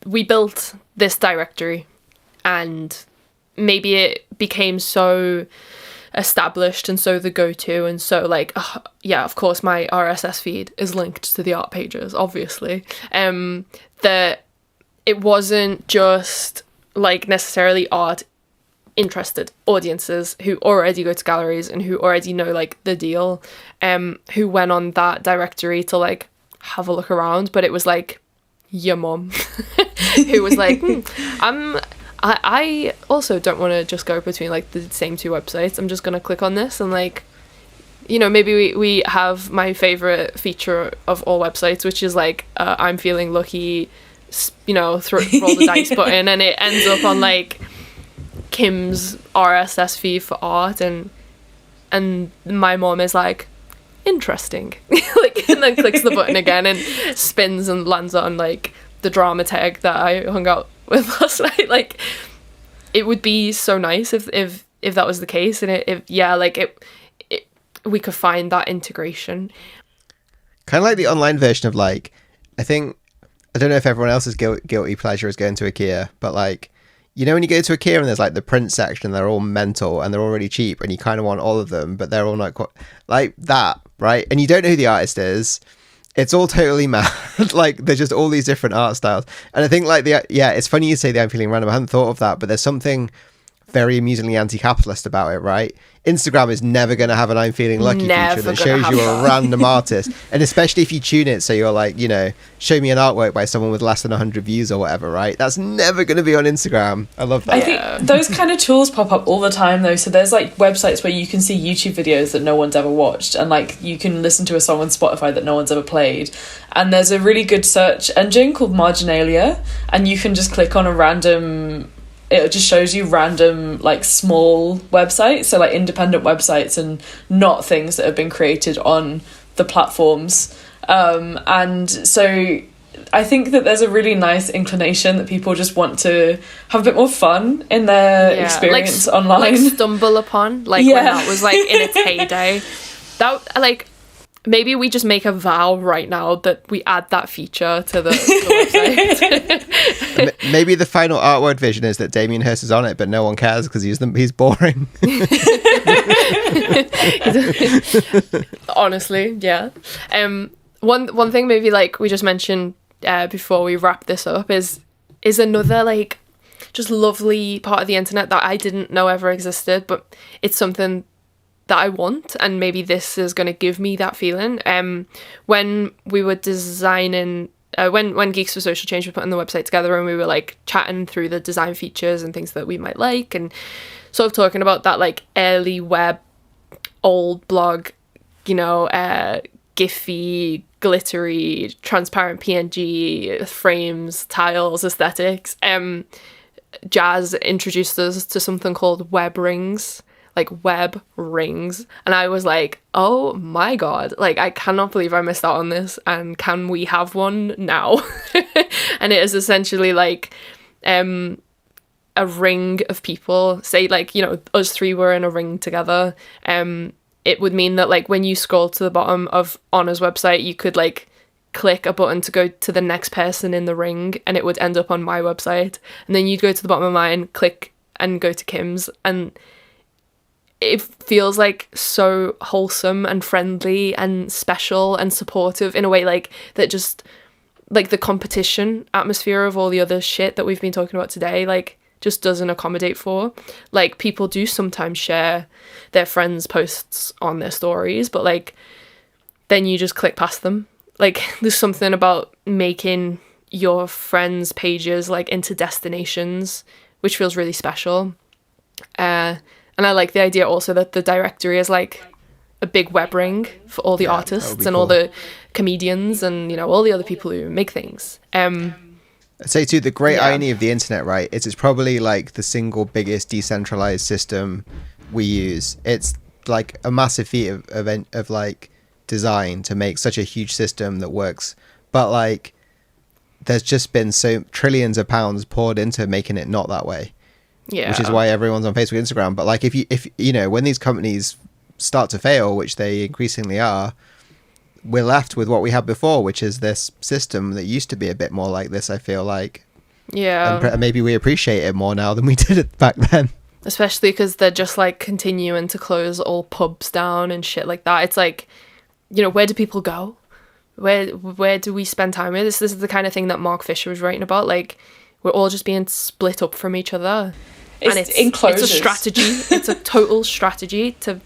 Speaker 1: we built this directory and maybe it became so established and so the go-to and so like, yeah, of course my RSS feed is linked to the art pages, obviously, that it wasn't just like necessarily art interested audiences who already go to galleries and who already know like the deal, who went on that directory to like have a look around, but it was like your mom who was like, I also don't want to just go between like the same two websites. I'm just gonna click on this and like, you know, maybe we have my favorite feature of all websites, which is like I'm feeling lucky, you know, roll the dice button, and it ends up on like Kim's RSS feed for art, and my mom is like, interesting. Like, and then clicks the button again and spins and lands on like the drama tag that I hung out with last night. Like, it would be so nice if that was the case, and we could find that integration.
Speaker 3: Kind of like the online version of like, I don't know if everyone else's guilty pleasure is going to IKEA, but like, you know, when you go to IKEA and there's like the print section, they're all mental and they're all really cheap and you kind of want all of them, but they're all not quite like that, right? And you don't know who the artist is. It's all totally mad. Like, there's just all these different art styles. And I think like it's funny you say the I'm feeling random. I hadn't thought of that, but there's something very amusingly anti-capitalist about it, right? Instagram is never going to have an I'm feeling lucky feature that shows you a random artist, and especially if you tune it so you're like, you know, show me an artwork by someone with less than 100 views or whatever, right? That's never going to be on Instagram. I love that.
Speaker 2: I think those kind of tools pop up all the time though. So there's like websites where you can see YouTube videos that no one's ever watched, and like you can listen to a song on Spotify that no one's ever played, and there's a really good search engine called Marginalia, and you can just click on a random, it just shows you random like small websites, so like independent websites and not things that have been created on the platforms, and so I think that there's a really nice inclination that people just want to have a bit more fun in their experience
Speaker 1: like,
Speaker 2: online,
Speaker 1: like stumble upon, like when that was like in its heyday. That, like, maybe we just make a vow right now that we add that feature to the website.
Speaker 3: Maybe the final artwork vision is that Damien Hirst is on it, but no one cares because he's boring.
Speaker 1: Honestly, yeah. One thing maybe like we just mentioned before we wrap this up is another like just lovely part of the internet that I didn't know ever existed, but it's something that I want, and maybe this is going to give me that feeling. When we were designing, when Geeks for Social Change were putting the website together, and we were like chatting through the design features and things that we might like, and sort of talking about that like early web, old blog, you know, giphy, glittery, transparent PNG frames, tiles, aesthetics. Jazz introduced us to something called web rings. Like web rings, and I was like, oh my god, like I cannot believe I missed out on this, and can we have one now? And it is essentially like a ring of people, say like, you know, us three were in a ring together. It would mean that like when you scroll to the bottom of Honor's website, you could like click a button to go to the next person in the ring, and it would end up on my website, and then you'd go to the bottom of mine, click and go to Kim's, and it feels like so wholesome and friendly and special and supportive in a way like that, just like the competition atmosphere of all the other shit that we've been talking about today like just doesn't accommodate for. Like, people do sometimes share their friends' posts on their stories, but like then you just click past them. Like, there's something about making your friends' pages like into destinations which feels really special. And I like the idea also that the directory is like a big web ring for all the artists and all the comedians and, you know, all the other people who make things.
Speaker 3: I'd say too, the great irony of the internet, right, is it's probably like the single biggest decentralized system we use. It's like a massive feat of like design to make such a huge system that works. But like, there's just been so trillions of pounds poured into making it not that way. Yeah. Which is why everyone's on Facebook, Instagram. But like, if you know, when these companies start to fail, which they increasingly are, we're left with what we had before, which is this system that used to be a bit more like this, I feel like. Yeah. And maybe we appreciate it more now than we did it back then.
Speaker 1: Especially because they're just like continuing to close all pubs down and shit like that. It's like, you know, where do people go? Where do we spend time with? This is the kind of thing that Mark Fisher was writing about. Like, we're all just being split up from each other. It's a strategy. It's a total strategy to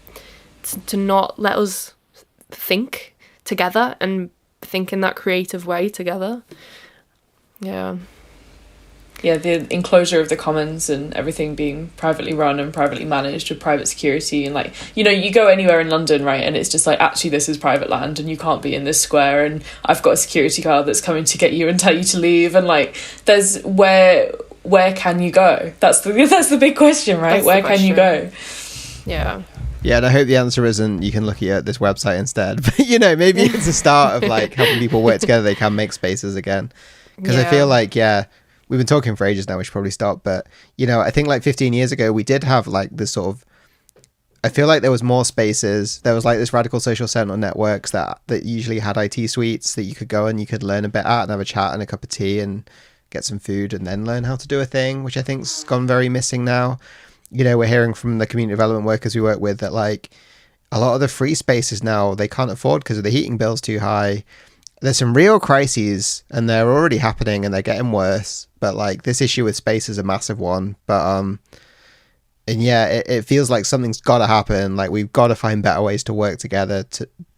Speaker 1: not let us think together and think in that creative way together. Yeah, the enclosure of the commons and everything being privately run and privately managed with private security, and like, you know, you go anywhere in London, right, and it's just like, actually this is private land and you can't be in this square, and I've got a security guard that's coming to get you and tell you to leave, and like, there's where can you go? That's the big question, right? Where can you go? Yeah.
Speaker 3: Yeah, and I hope the answer isn't you can look at this website instead. But, you know, maybe it's a start of like helping people work together. They can make spaces again. Because I feel like, we've been talking for ages now. We should probably stop. But, you know, I think like 15 years ago, we did have like this sort of, I feel like there was more spaces. There was like this radical social sentinel networks that usually had IT suites that you could go and you could learn a bit at and have a chat and a cup of tea and get some food and then learn how to do a thing, which I think's gone very missing now. You know, we're hearing from the community development workers we work with that like a lot of the free spaces now they can't afford because of the heating bills too high. There's some real crises and they're already happening and they're getting worse. But like this issue with space is a massive one. But and yeah, it feels like something's got to happen. Like we've got to find better ways to work together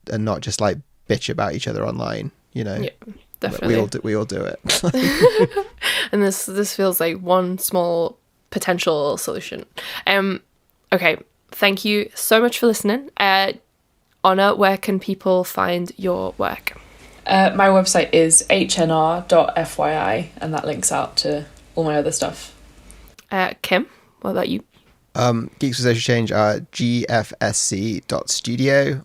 Speaker 3: and not just like bitch about each other online. You know,
Speaker 1: yeah, definitely.
Speaker 3: We all do it.
Speaker 1: And this feels like one small potential solution. Okay, thank you so much for listening. Honor, where can people find your work?
Speaker 2: My website is hnr.fyi, and that links out to all my other stuff.
Speaker 1: Kim, what about you?
Speaker 3: Geeks for Social Change are GFSC.studio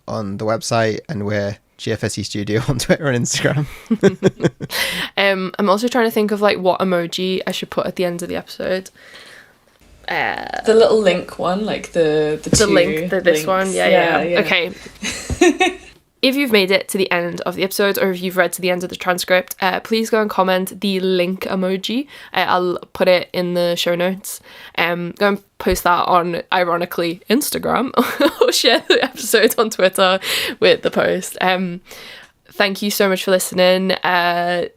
Speaker 3: on the website, and we're GFSC.studio on Twitter and Instagram.
Speaker 2: I'm
Speaker 1: also trying to think of like what emoji I should put at the end of the episode.
Speaker 2: The little link one, like the two
Speaker 1: link, this
Speaker 2: links.
Speaker 1: one, yeah. Okay. If you've made it to the end of the episode, or if you've read to the end of the transcript, please go and comment the link emoji. I'll put it in the show notes. Go and post that on, ironically, Instagram, or share the episode on Twitter with the post. Thank you so much for listening. This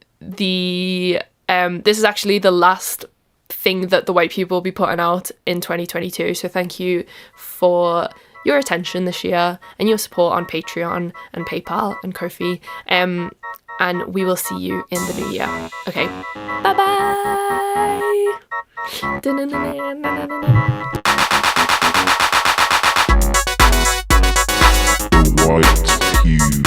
Speaker 1: is actually the last thing that the White Pube will be putting out in 2022. So thank you for your attention this year and your support on Patreon and PayPal and Ko-fi. And we will see you in the new year. Okay. Bye-bye.
Speaker 5: White Pube.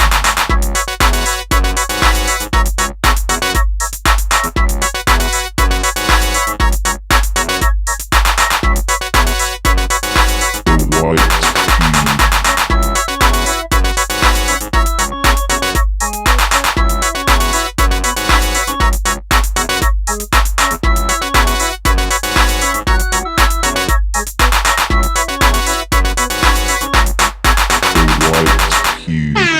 Speaker 5: White Pube.